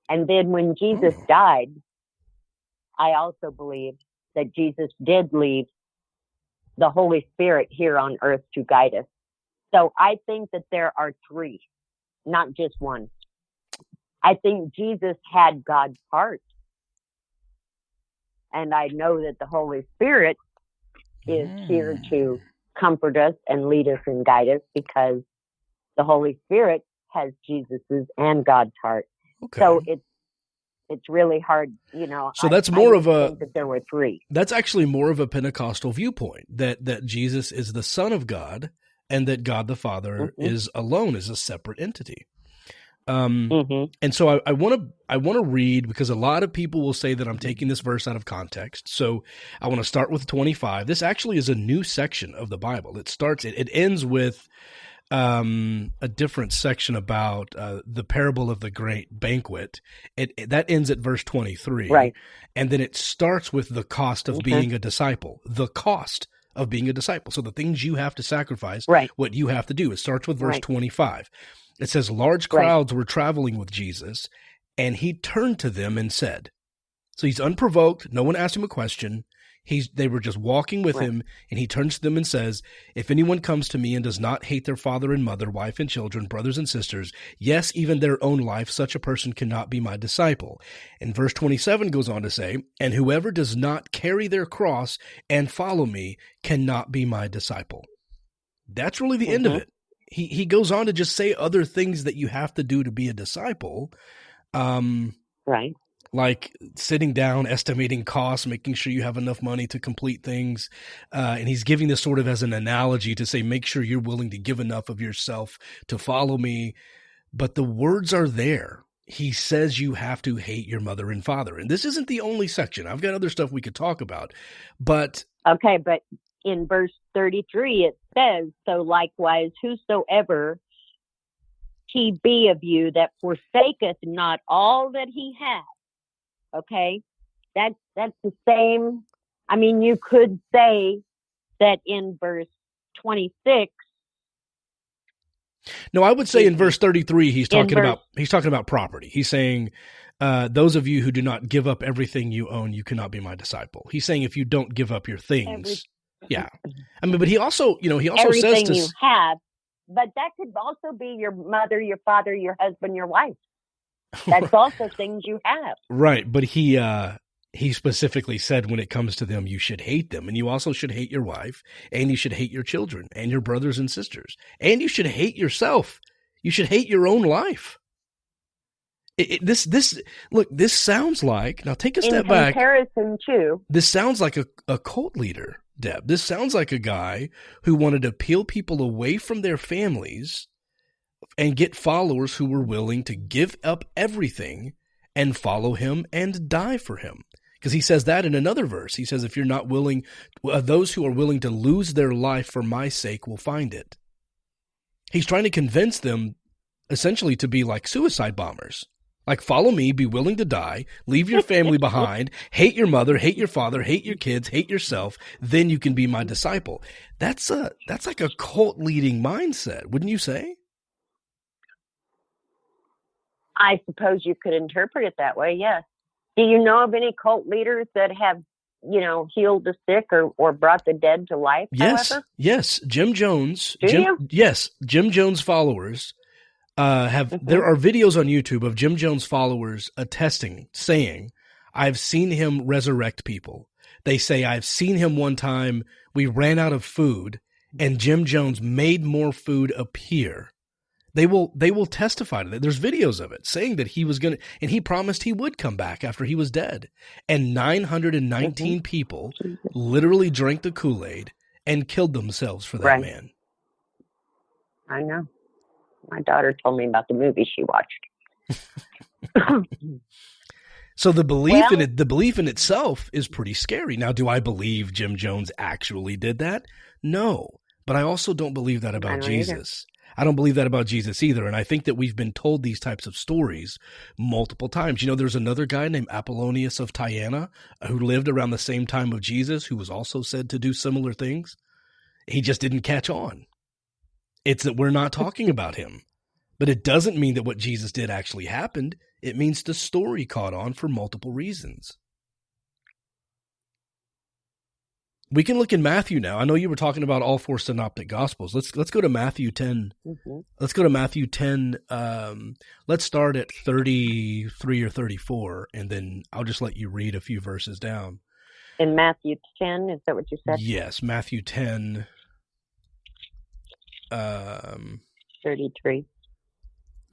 And then when Jesus died, I also believe that Jesus did leave the Holy Spirit here on earth to guide us. So I think that there are three, not just one. I think Jesus had God's heart. And I know that the Holy Spirit is here to comfort us and lead us and guide us because the Holy Spirit has Jesus's and God's heart. Okay. So it's really hard, you know. So that's more of a, think that there were three. That's actually more of a Pentecostal viewpoint, that Jesus is the Son of God and that God the Father is alone, is a separate entity. And so I want to read, because a lot of people will say that I'm taking this verse out of context. So I want to start with 25. This actually is a new section of the Bible. It ends with a different section about the parable of the great banquet. That ends at verse 23. Right. And then it starts with the cost of being a disciple. The cost of being a disciple. So the things you have to sacrifice, what you have to do. It starts with verse 25. It says, large crowds were traveling with Jesus, and he turned to them and said, so he's unprovoked. No one asked him a question. They were just walking with him, and he turns to them and says, if anyone comes to me and does not hate their father and mother, wife and children, brothers and sisters, yes, even their own life, such a person cannot be my disciple. And verse 27 goes on to say, and whoever does not carry their cross and follow me cannot be my disciple. That's really the end of it. He goes on to just say other things that you have to do to be a disciple. Like sitting down, estimating costs, making sure you have enough money to complete things. And he's giving this sort of as an analogy to say, make sure you're willing to give enough of yourself to follow me. But the words are there. He says you have to hate your mother and father. And this isn't the only section. I've got other stuff we could talk about. But okay, but in verse 33, it says, so likewise, whosoever he be of you that forsaketh not all that he hath. Okay, that's the same. I mean, you could say that in verse 26. No, I would say in verse 33, he's talking about property. He's saying, those of you who do not give up everything you own, you cannot be my disciple. He's saying if you don't give up your things, I mean, but he also everything says you have, but that could also be your mother, your father, your husband, your wife. That's also things you have. Right. But he specifically said when it comes to them, you should hate them. And you also should hate your wife, and you should hate your children and your brothers and sisters. And you should hate yourself. You should hate your own life. This sounds like, now take a step back. In comparison to. This sounds like a cult leader, Deb. This sounds like a guy who wanted to peel people away from their families and get followers who were willing to give up everything and follow him and die for him. Because he says that in another verse. He says, if you're not willing, those who are willing to lose their life for my sake will find it. He's trying to convince them essentially to be like suicide bombers. Like, follow me, be willing to die, leave your family behind, hate your mother, hate your father, hate your kids, hate yourself, then you can be my disciple. That's like a cult leading mindset, wouldn't you say? I suppose you could interpret it that way, yes. Do you know of any cult leaders that have, healed the sick or brought the dead to life, however? Yes. Jim Jones. You? Yes, Jim Jones followers there are videos on YouTube of Jim Jones followers attesting, saying, I've seen him resurrect people. They say, I've seen him one time, we ran out of food, and Jim Jones made more food appear. They will testify to that. There's videos of it saying that he was going to, and he promised he would come back after he was dead. And 919 people literally drank the Kool-Aid and killed themselves for that man. I know. My daughter told me about the movie she watched. So the belief in itself is pretty scary. Now, do I believe Jim Jones actually did that? No, but I also don't believe that about Jesus. I don't believe that about Jesus either. And I think that we've been told these types of stories multiple times. You know, there's another guy named Apollonius of Tyana who lived around the same time of Jesus, who was also said to do similar things. He just didn't catch on. It's that we're not talking about him. But it doesn't mean that what Jesus did actually happened. It means the story caught on for multiple reasons. We can look in Matthew now. I know you were talking about all four synoptic gospels. Let's go to Matthew 10. Mm-hmm. Let's go to Matthew 10. Let's start at 33 or 34, and then I'll just let you read a few verses down. In Matthew 10, is that what you said? Yes, Matthew 10. 33.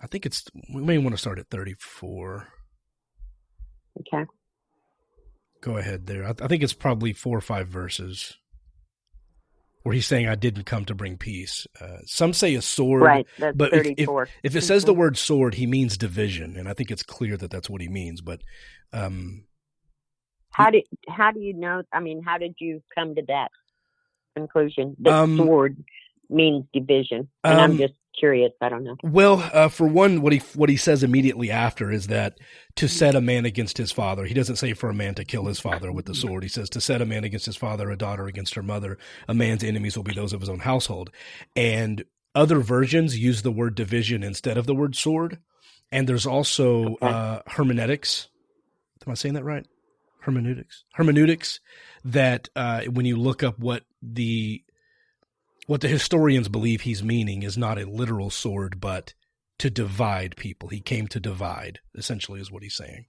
I think we may want to start at 34. Okay. Go ahead there. I think it's probably 4 or 5 verses where he's saying, I didn't come to bring peace. Some say a sword. Right, that's but 34. If it says the word sword, he means division. And I think it's clear that that's what he means. But how do you know? I mean, how did you come to that conclusion? That sword means division. And I'm just curious. I don't know. Well, for one, what he says immediately after is that to set a man against his father. He doesn't say for a man to kill his father with the sword. He says to set a man against his father, a daughter against her mother. A man's enemies will be those of his own household. And other versions use the word division instead of the word sword. And there's also hermeneutics. Am I saying that right? Hermeneutics that when you look up what the historians believe he's meaning is not a literal sword, but to divide people. He came to divide, essentially, is what he's saying.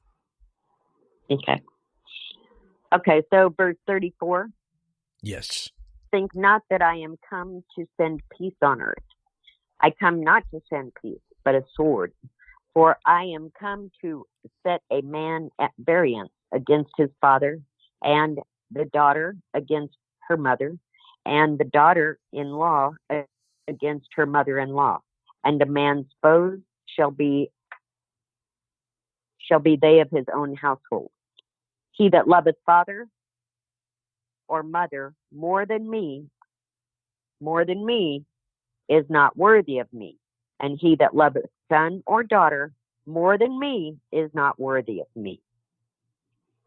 Okay, so verse 34. Yes. Think not that I am come to send peace on earth. I come not to send peace, but a sword. For I am come to set a man at variance against his father, and the daughter against her mother, and the daughter-in-law against her mother-in-law. And a man's foes shall be they of his own household. He that loveth father or mother more than me is not worthy of me. And he that loveth son or daughter more than me is not worthy of me.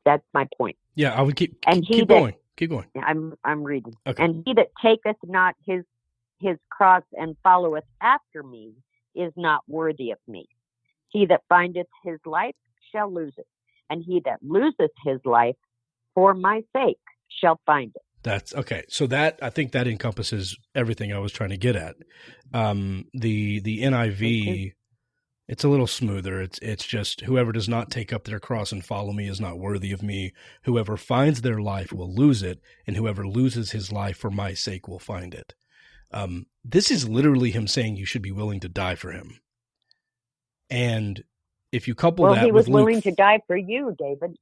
That's my point. Yeah, I would keep going. Keep going. I'm reading. Okay. And he that taketh not his cross and followeth after me is not worthy of me. He that findeth his life shall lose it, and he that loseth his life for my sake shall find it. That's okay. So I think that encompasses everything I was trying to get at. The NIV, it's a little smoother. It's just whoever does not take up their cross and follow me is not worthy of me. Whoever finds their life will lose it, and whoever loses his life for my sake will find it. This is literally him saying you should be willing to die for him. And if you couple that with he was willing to die for you, David.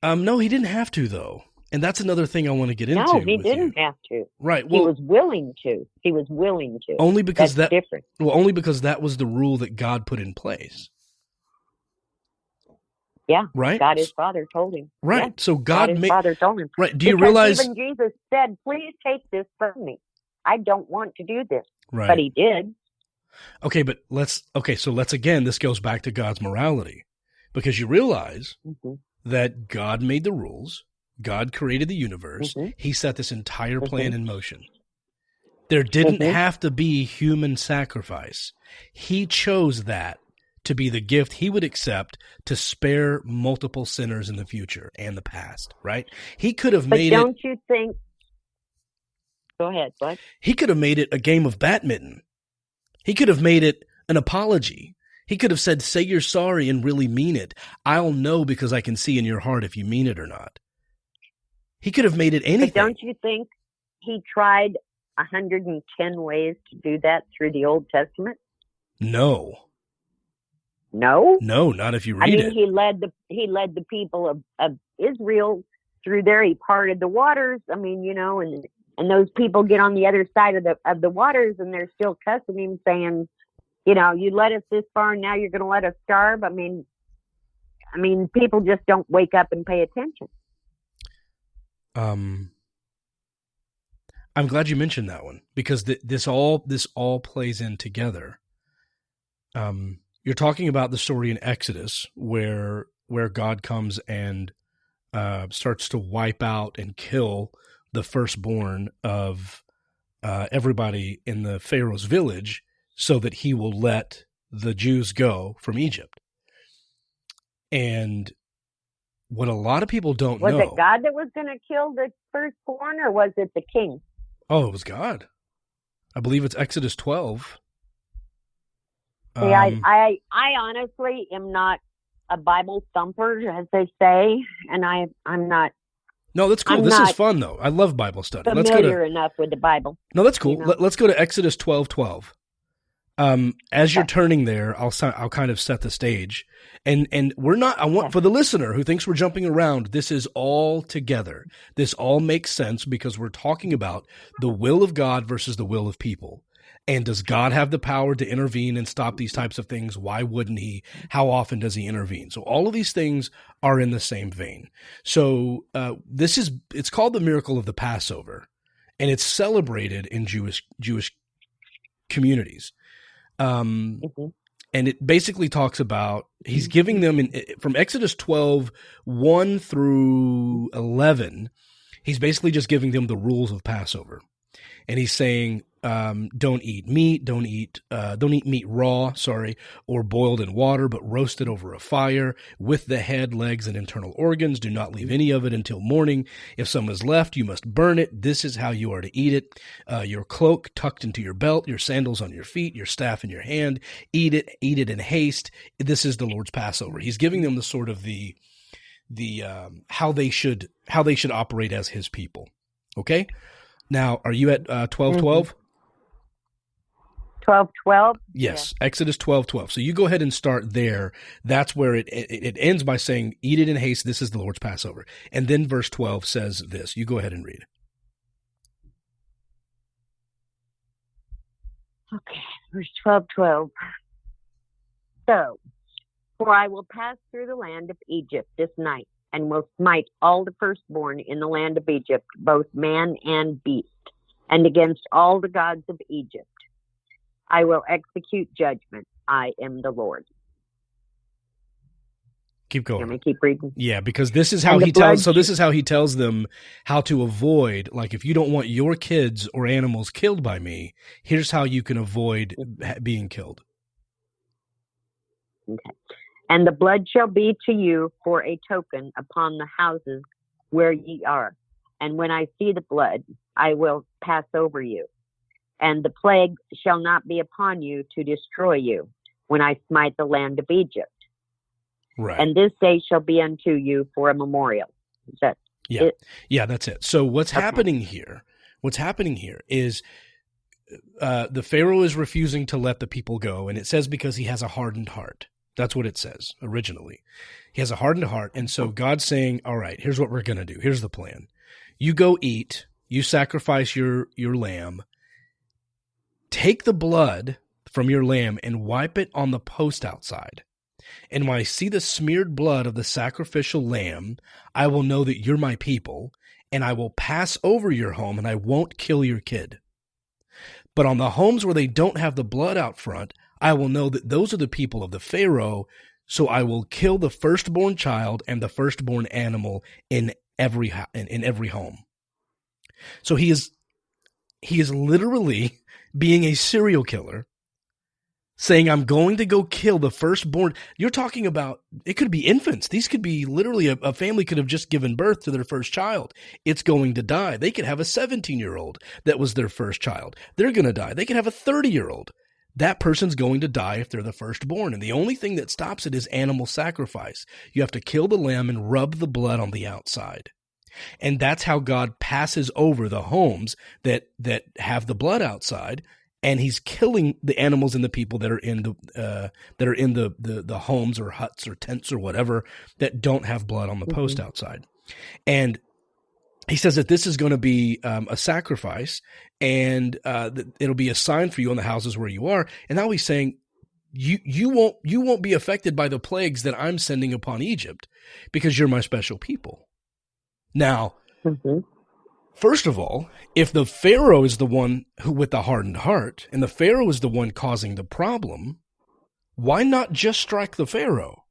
No, he didn't have to, though. And that's another thing I want to get into. No, he didn't have to. Right. Well, he was willing to. Only because that's different. Well, only because that was the rule that God put in place. Yeah. Right. God his Father told him. Right. Yeah. So God his Father told him. Right. Do you realize? Even Jesus said, "Please take this from me. I don't want to do this." Right. But he did. Okay, but let's again. This goes back to God's morality, because you realize that God made the rules. God created the universe. He set this entire plan in motion. There didn't have to be human sacrifice. He chose that to be the gift he would accept to spare multiple sinners in the future and the past, right? He could have made it... But don't you think... Go ahead, bud. He could have made it a game of badminton. He could have made it an apology. He could have said, say you're sorry and really mean it. I'll know because I can see in your heart if you mean it or not. He could have made it anything. But don't you think he tried 110 ways to do that through the Old Testament? No. No? No, not if you read it. He led the people of Israel through there. He parted the waters. I mean, and those people get on the other side of the waters, and they're still cussing him, saying, You led us this far, and now you're going to let us starve. I mean, people just don't wake up and pay attention. I'm glad you mentioned that one, because this all plays in together. You're talking about the story in Exodus where God comes and starts to wipe out and kill the firstborn of everybody in the Pharaoh's village, so that he will let the Jews go from Egypt. And what a lot of people don't know... Was it God that was going to kill the firstborn, or was it the king? Oh, it was God. I believe it's Exodus 12. See, I honestly am not a Bible thumper, as they say, and I'm not... No, that's cool. This is fun, though. I love Bible study. Familiar enough with the Bible. No, that's cool. Let's go to Exodus 12:12. As you're turning there, I'll kind of set the stage, and we're not. I want, for the listener who thinks we're jumping around, this is all together. This all makes sense because we're talking about the will of God versus the will of people. And does God have the power to intervene and stop these types of things? Why wouldn't he? How often does he intervene? So all of these things are in the same vein. So it's called the miracle of the Passover, and it's celebrated in Jewish communities. And it basically talks about, he's giving them from Exodus 12:1 through 11, he's basically just giving them the rules of Passover. And he's saying, don't eat meat, don't eat meat raw, or boiled in water, but roast it over a fire with the head, legs, and internal organs. Do not leave any of it until morning. If some is left, you must burn it. This is how you are to eat it. Your cloak tucked into your belt, your sandals on your feet, your staff in your hand. Eat it in haste. This is the Lord's Passover. He's giving them the sort of the how they should operate as his people. Okay? Now, are you at 12:12? 12:12? Yes, yeah. Exodus 12:12. So you go ahead and start there. That's where it ends by saying, eat it in haste, this is the Lord's Passover. And then verse 12 says this. You go ahead and read. Okay, verse 12:12. So, for I will pass through the land of Egypt this night, and will smite all the firstborn in the land of Egypt, both man and beast, and against all the gods of Egypt. I will execute judgment. I am the Lord. Keep going. Can we keep reading? Yeah, because this is how he tells. So this is how he tells them how to avoid. Like, if you don't want your kids or animals killed by me, here's how you can avoid being killed. Okay. And the blood shall be to you for a token upon the houses where ye are. And when I see the blood, I will pass over you. And the plague shall not be upon you to destroy you when I smite the land of Egypt. Right. And this day shall be unto you for a memorial. Is that it? Yeah, that's it. So what's happening here is the Pharaoh is refusing to let the people go. And it says because he has a hardened heart. That's what it says originally. He has a hardened heart. And so God's saying, all right, here's what we're going to do. Here's the plan. You go eat, you sacrifice your lamb, take the blood from your lamb and wipe it on the post outside. And when I see the smeared blood of the sacrificial lamb, I will know that you're my people, and I will pass over your home, and I won't kill your kid. But on the homes where they don't have the blood out front, I will know that those are the people of the Pharaoh, so I will kill the firstborn child and the firstborn animal in every home. So he is literally being a serial killer, saying, I'm going to go kill the firstborn. You're talking about, it could be infants. These could be literally a family could have just given birth to their first child. It's going to die. They could have a 17-year-old that was their first child. They're going to die. They could have a 30-year-old. That person's going to die if they're the firstborn. And the only thing that stops it is animal sacrifice. You have to kill the lamb and rub the blood on the outside. And that's how God passes over the homes that have the blood outside, and he's killing the animals and the people that are in the homes or huts or tents or whatever that don't have blood on the post outside. And he says that this is going to be a sacrifice, and it'll be a sign for you on the houses where you are. And now he's saying, you won't be affected by the plagues that I'm sending upon Egypt because you're my special people. Now, first of all, if the Pharaoh is the one who with the hardened heart, and the Pharaoh is the one causing the problem, why not just strike the Pharaoh?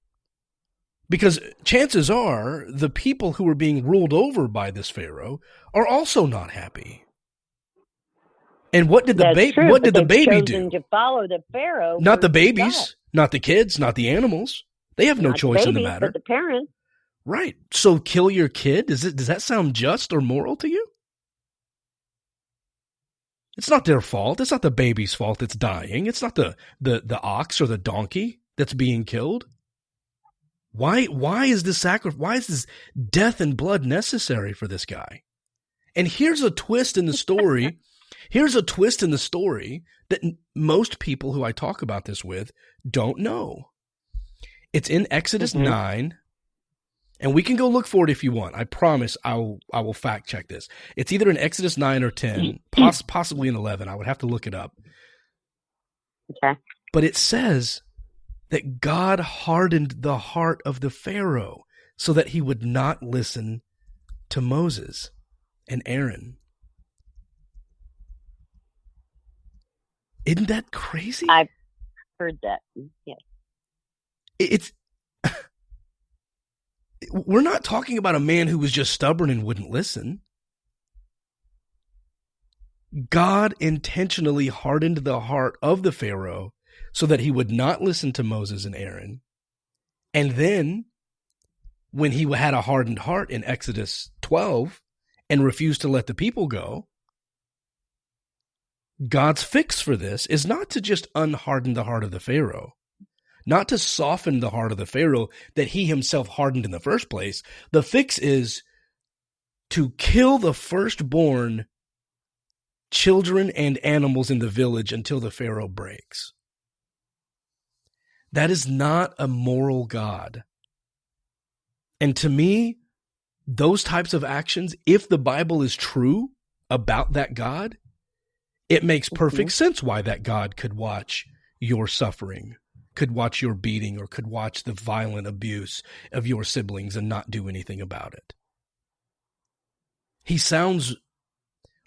Because chances are the people who are being ruled over by this Pharaoh are also not happy. And what did the baby do? To follow the Pharaoh, not the babies, not the kids, not the animals. They have no choice in the matter. But the parents. Right. So kill your kid? Does that sound just or moral to you? It's not their fault. It's not the baby's fault that's dying. It's not the ox or the donkey that's being killed. Why is this why is this death and blood necessary for this guy? And here's a twist in the story. Here's a twist in the story that most people who I talk about this with don't know. It's in Exodus 9, and we can go look for it if you want. I promise I will fact check this. It's either in Exodus 9 or 10, possibly in 11. I would have to look it up. Okay. But it says that God hardened the heart of the Pharaoh so that he would not listen to Moses and Aaron. Isn't that crazy? I've heard that. Yes. It's we're not talking about a man who was just stubborn and wouldn't listen. God intentionally hardened the heart of the Pharaoh so that he would not listen to Moses and Aaron. And then when he had a hardened heart in Exodus 12 and refused to let the people go, God's fix for this is not to just unharden the heart of the Pharaoh, not to soften the heart of the Pharaoh that he himself hardened in the first place. The fix is to kill the firstborn children and animals in the village until the Pharaoh breaks. That is not a moral God. And to me, those types of actions, if the Bible is true about that God, it makes perfect sense why that God could watch your suffering, could watch your beating, or could watch the violent abuse of your siblings and not do anything about it. He sounds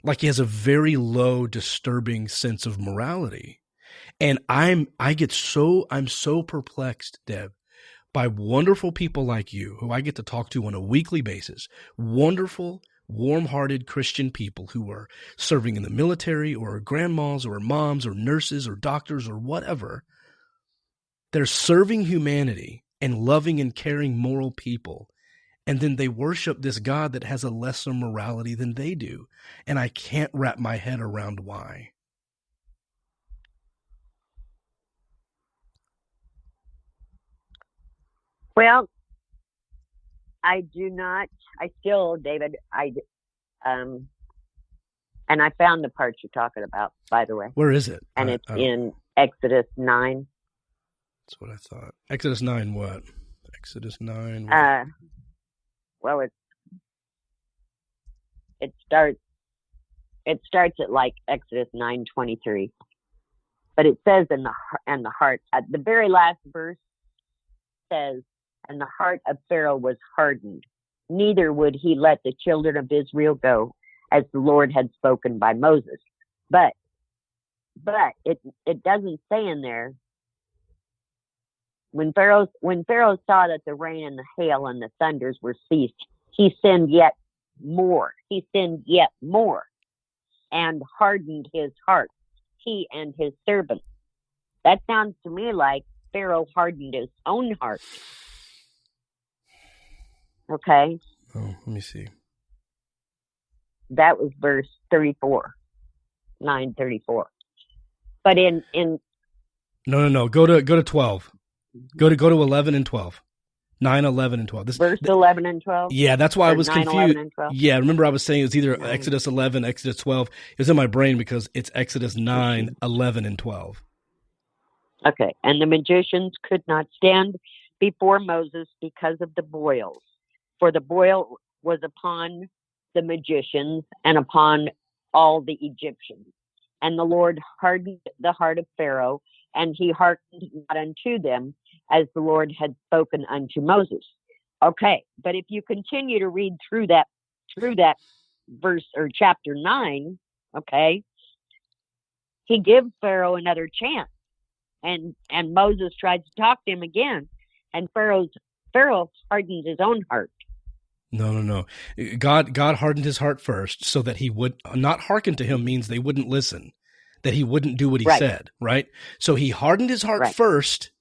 like he has a very low, disturbing sense of morality. And I'm so perplexed, Deb, by wonderful people like you who I get to talk to on a weekly basis, wonderful, warm-hearted Christian people who are serving in the military or are grandmas or are moms or nurses or doctors or whatever. They're serving humanity and loving and caring moral people. And then they worship this God that has a lesser morality than they do. And I can't wrap my head around why. Well, David, and I found the part you're talking about, by the way. Where is it? And it's in Exodus 9. That's what I thought. Exodus 9 what? Exodus 9 what? Well, it starts at like Exodus 9:23. But it says in the heart, at the very last verse says, and the heart of Pharaoh was hardened. Neither would he let the children of Israel go, as the Lord had spoken by Moses. But it doesn't say in there, when Pharaoh saw that the rain and the hail and the thunders were ceased, he sinned yet more. He sinned yet more and hardened his heart, he and his servants. That sounds to me like Pharaoh hardened his own heart. Okay. Oh, let me see. That was verse 34, 9:34. But in No. Go to 12. Go to 11 and 12. 9, 11, and 12. Verse 11 and 12? Yeah, that's why I was 9, confused. 11 and 12? Yeah, remember I was saying it was either Exodus 11, Exodus 12. It was in my brain because it's Exodus 9, 11, and 12. Okay. And the magicians could not stand before Moses because of the boils. For the boil was upon the magicians and upon all the Egyptians. And the Lord hardened the heart of Pharaoh and he hearkened not unto them, as the Lord had spoken unto Moses. Okay, but if you continue to read through that verse or chapter 9, okay, he gives Pharaoh another chance, and Moses tried to talk to him again, and Pharaoh hardened his own heart. No. God hardened his heart first so that he would not hearken to him, means they wouldn't listen, that he wouldn't do what he said, right? So he hardened his heart first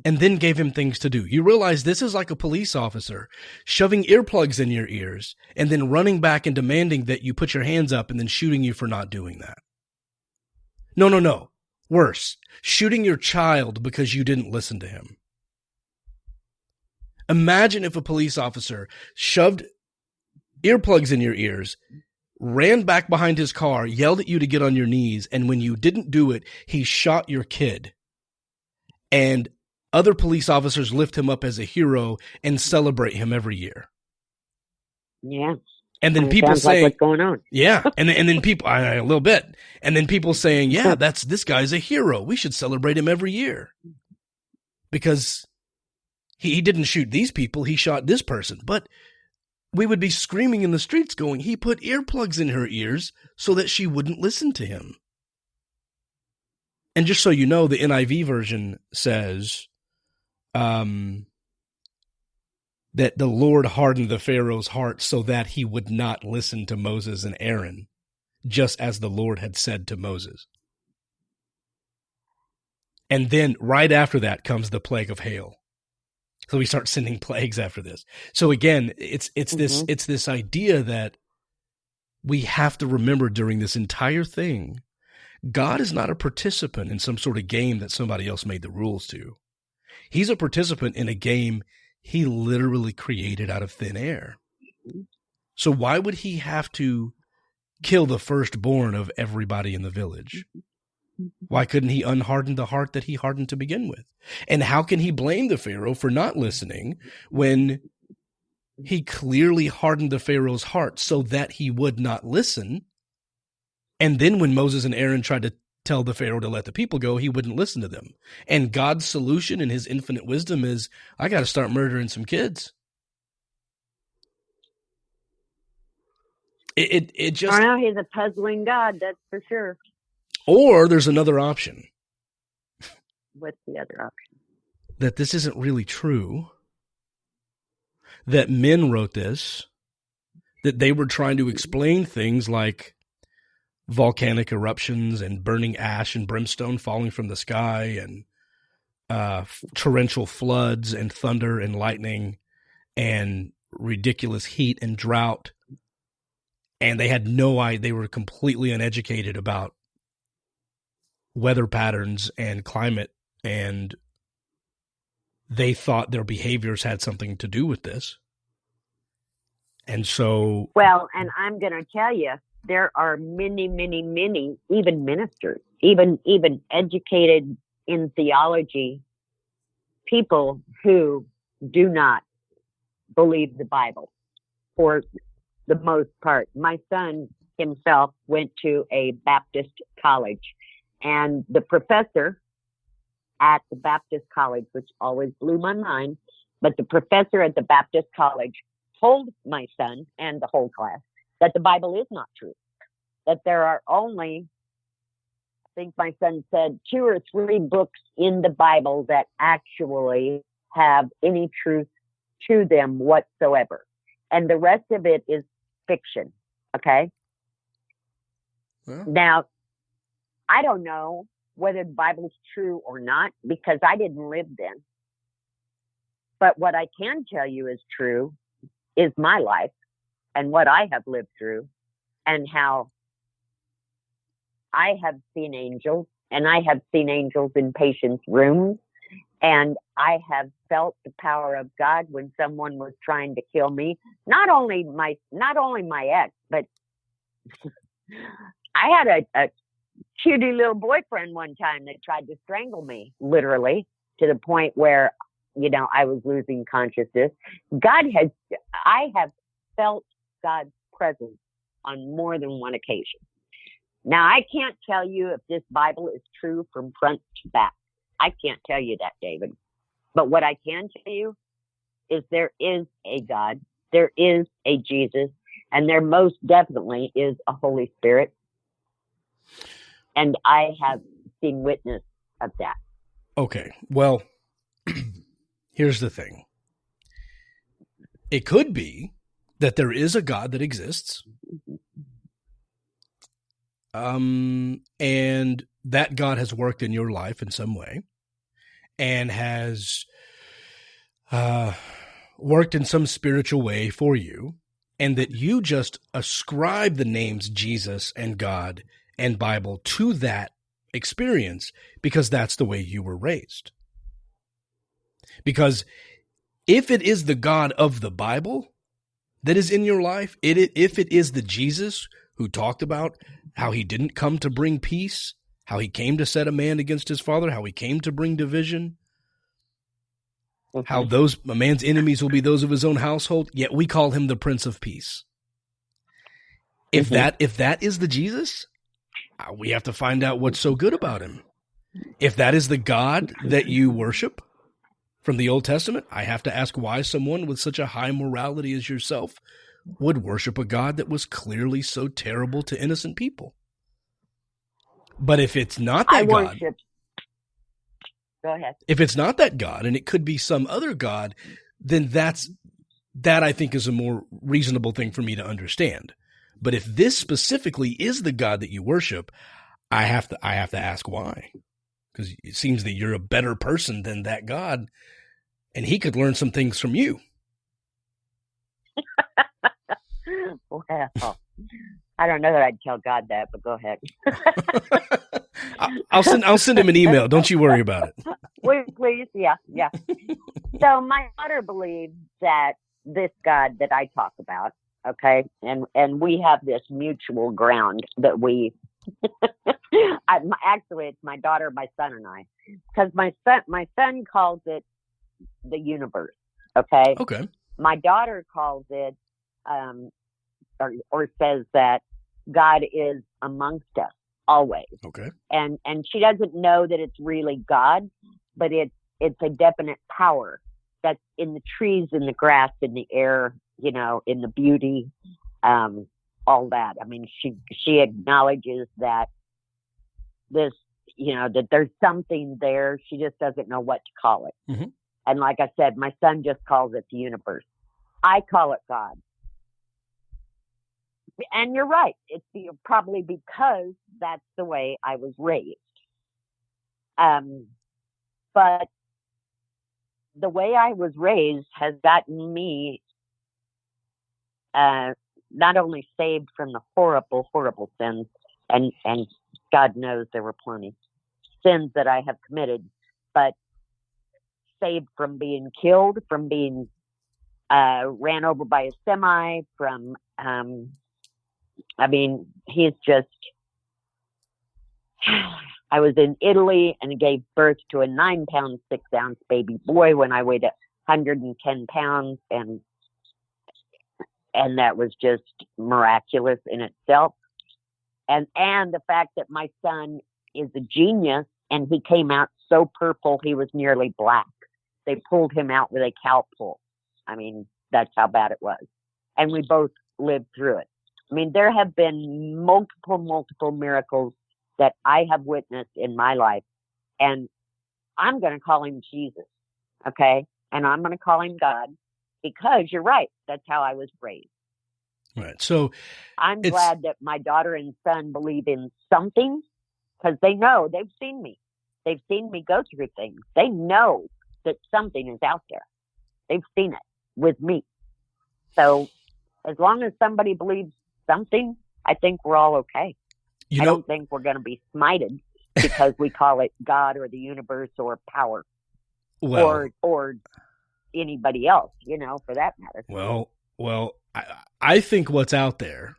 and then gave him things to do. You realize this is like a police officer shoving earplugs in your ears and then running back and demanding that you put your hands up and then shooting you for not doing that. No. Worse, shooting your child because you didn't listen to him. Imagine if a police officer shoved earplugs in your ears, ran back behind his car, yelled at you to get on your knees, and when you didn't do it, he shot your kid. And other police officers lift him up as a hero and celebrate him every year. Yeah. And then people saying, like what's going on? Yeah. And then people, a little bit. And then people saying, yeah, this guy's a hero. We should celebrate him every year. Because he didn't shoot these people, he shot this person. But we would be screaming in the streets going, he put earplugs in her ears so that she wouldn't listen to him. And just so you know, the NIV version says that the Lord hardened the Pharaoh's heart so that he would not listen to Moses and Aaron, just as the Lord had said to Moses. And then right after that comes the plague of hail. So we start sending plagues after this. So again, it's this idea that we have to remember during this entire thing, God is not a participant in some sort of game that somebody else made the rules to. He's a participant in a game he literally created out of thin air. So why would he have to kill the firstborn of everybody in the village? Why couldn't he unharden the heart that he hardened to begin with? And how can he blame the Pharaoh for not listening when he clearly hardened the Pharaoh's heart so that he would not listen? And then when Moses and Aaron tried to tell the Pharaoh to let the people go, he wouldn't listen to them. And God's solution in his infinite wisdom is, I got to start murdering some kids. It just, I know he's a puzzling God, that's for sure. Or there's another option. What's the other option? That this isn't really true. That men wrote this. That they were trying to explain things like volcanic eruptions and burning ash and brimstone falling from the sky and torrential floods and thunder and lightning and ridiculous heat and drought. And they had no idea. They were completely uneducated about weather patterns and climate, and they thought their behaviors had something to do with this. And so... Well, and I'm going to tell you, there are many, even ministers, even educated in theology, people who do not believe the Bible for the most part. My son himself went to a Baptist college, and the professor at the Baptist college, which always blew my mind, but the professor at the Baptist college told my son and the whole class that the Bible is not true, that there are only, I think my son said, 2 or 3 books in the Bible that actually have any truth to them whatsoever. And the rest of it is fiction. Okay. Well. Now, I don't know whether the Bible's true or not because I didn't live then. But what I can tell you is true is my life and what I have lived through and how I have seen angels, and I have seen angels in patients' rooms, and I have felt the power of God when someone was trying to kill me. Not only my ex, but I had a cutie little boyfriend one time that tried to strangle me, literally, to the point where, I was losing consciousness. I have felt God's presence on more than one occasion. Now, I can't tell you if this Bible is true from front to back. I can't tell you that, David. But what I can tell you is there is a God, there is a Jesus, and there most definitely is a Holy Spirit. And I have seen witness of that. Okay, well, here's the thing. It could be that there is a God that exists, and that God has worked in your life in some way and has worked in some spiritual way for you, and that you just ascribe the names Jesus and God and Bible to that experience because that's the way you were raised. Because if it is the God of the Bible that is in your life, if it is the Jesus who talked about how he didn't come to bring peace, how he came to set a man against his father, how he came to bring division, how a man's enemies will be those of his own household, yet we call him the Prince of Peace. If that is the Jesus, we have to find out what's so good about him. If that is the God that you worship from the Old Testament, I have to ask why someone with such a high morality as yourself would worship a God that was clearly so terrible to innocent people. But if it's not that God, go ahead. If it's not that God, and it could be some other God, then that I think is a more reasonable thing for me to understand. But if this specifically is the God that you worship, I have to ask why. Because it seems that you're a better person than that God, and he could learn some things from you. Well, I don't know that I'd tell God that, but go ahead. I'll send him an email. Don't you worry about it. Please, yeah. So my daughter believes that this God that I talk about, okay, and we have this mutual ground that we. Actually, it's my daughter, my son, and I, because my son calls it the universe. Okay. Okay. My daughter calls it, or says that God is amongst us always. Okay. And she doesn't know that it's really God, but it's a definite power that's in the trees, in the grass, in the air, in the beauty, all that. I mean, she acknowledges that this, that there's something there. She just doesn't know what to call it. Mm-hmm. And like I said, my son just calls it the universe. I call it God. And you're right. It's probably because that's the way I was raised. But the way I was raised has gotten me not only saved from the horrible, horrible sins, and God knows there were plenty sins that I have committed, but saved from being killed, from being ran over by a semi, from he's just. I was in Italy and gave birth to a 9-pound, 6-ounce baby boy when I weighed 110 pounds, and that was just miraculous in itself. And the fact that my son is a genius, and he came out so purple he was nearly black. They pulled him out with a cow pull. I mean, that's how bad it was. And we both lived through it. I mean, there have been multiple miracles that I have witnessed in my life. And I'm going to call him Jesus, okay? And I'm going to call him God, because you're right. That's how I was raised. Right. So I'm glad that my daughter and son believe in something, because they know, they've seen me. They've seen me go through things. They know that something is out there. They've seen it with me. So as long as somebody believes something, I think we're all okay. I don't think we're going to be smited because we call it God or the universe or power, or anybody else, for that matter. Well, I think what's out there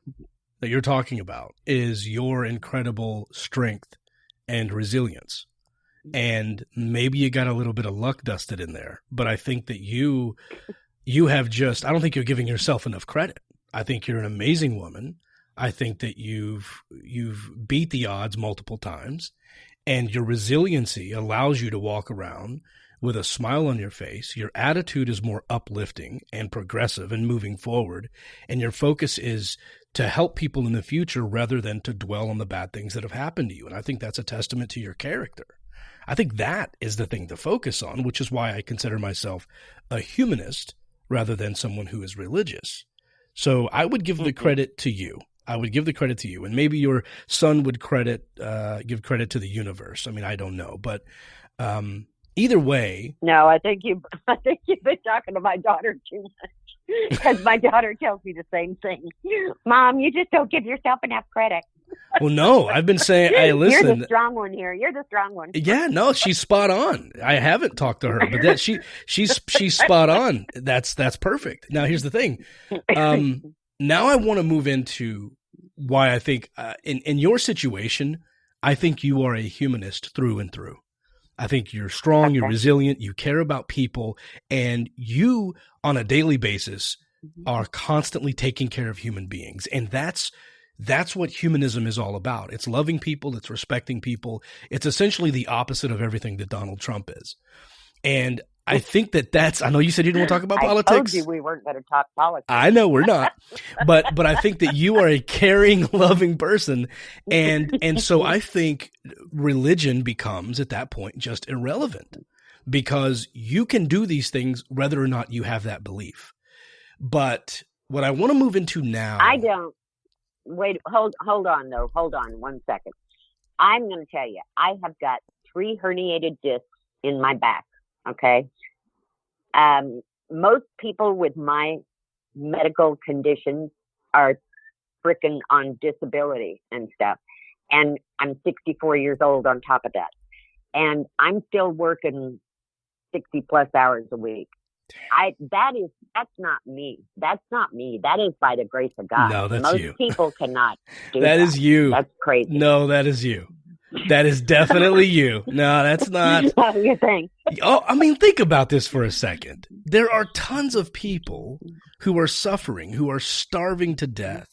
that you're talking about is your incredible strength and resilience. And maybe you got a little bit of luck dusted in there, but I think that you have I don't think you're giving yourself enough credit. I think you're an amazing woman. I think that you've beat the odds multiple times, And your resiliency allows you to walk around with a smile on your face. Your attitude is more uplifting and progressive and moving forward. And your focus is to help people in the future rather than to dwell on the bad things that have happened to you. And I think that's a testament to your character. I think that is the thing to focus on, which is why I consider myself a humanist rather than someone who is religious. So I would give the credit to you. I would give the credit to you. And maybe your son would give credit to the universe. I mean, I don't know. But either way. No, I think you've been talking to my daughter too much. Because my daughter tells me the same thing. Mom, you just don't give yourself enough credit. Well, no, I've been saying, hey, listen. You're the strong one here. You're the strong one. Yeah, no, she's spot on. I haven't talked to her, but she's spot on. That's perfect. Now, here's the thing. Now I want to move into why I think in your situation, I think you are a humanist through and through. I think you're strong, you're resilient, you care about people, and you, on a daily basis, are constantly taking care of human beings. And that's what humanism is all about. It's loving people, it's respecting people. It's essentially the opposite of everything that Donald Trump is. And I think I know you said you didn't want to talk about politics. I told you we weren't going to talk politics. I know we're not. But I think that you are a caring, loving person. And so I think religion becomes at that point just irrelevant because you can do these things whether or not you have that belief. But what I want to move into now. I don't. Wait, hold on though. Hold on 1 second. I'm going to tell you, I have got 3 herniated discs in my back. Okay. Most people with my medical conditions are freaking on disability and stuff. And I'm 64 years old on top of that. And I'm still working 60 plus hours a week. That's not me. That's not me. That is by the grace of God. No, that's Most you. people cannot do that. That is you. That's crazy. No, that is you. That is definitely you. No, that's not. What do you think? Oh, I mean, think about this for a second. There are tons of people who are suffering, who are starving to death.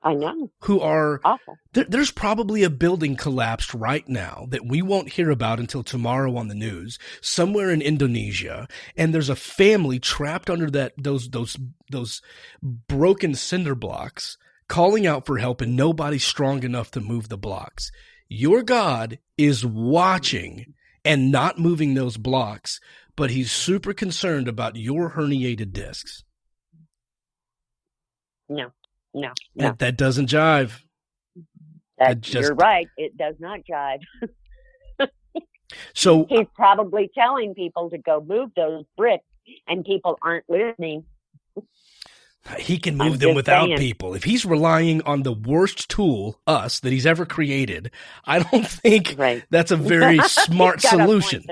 I know. Who are awful. There's probably a building collapsed right now that we won't hear about until tomorrow on the news, somewhere in Indonesia, and there's a family trapped under those broken cinder blocks, calling out for help, and nobody's strong enough to move the blocks. Your God is watching and not moving those blocks, but he's super concerned about your herniated discs. No. That doesn't jive. You're right. It does not jive. So he's probably telling people to go move those bricks, and people aren't listening. He can move them without people. If he's relying on the worst tool, us, that he's ever created, I don't think that's a very smart solution.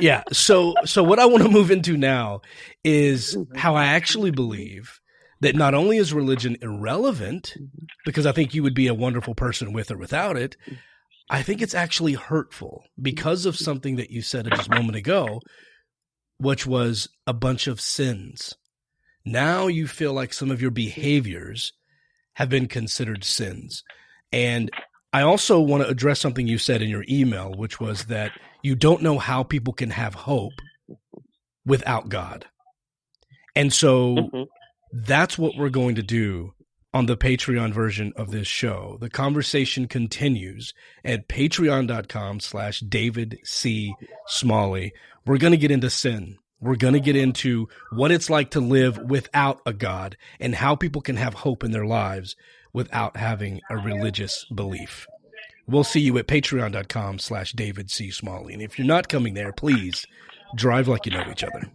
Yeah. So what I want to move into now is how I actually believe that not only is religion irrelevant, because I think you would be a wonderful person with or without it, I think it's actually hurtful because of something that you said just a moment ago, which was a bunch of sins. Now you feel like some of your behaviors have been considered sins. And I also want to address something you said in your email, which was that you don't know how people can have hope without God. And so that's what we're going to do on the Patreon version of this show. The conversation continues at patreon.com/David C. Smalley. We're going to get into sin. We're going to get into what it's like to live without a God and how people can have hope in their lives without having a religious belief. We'll see you at patreon.com/David C. Smalley. And if you're not coming there, please drive like you know each other.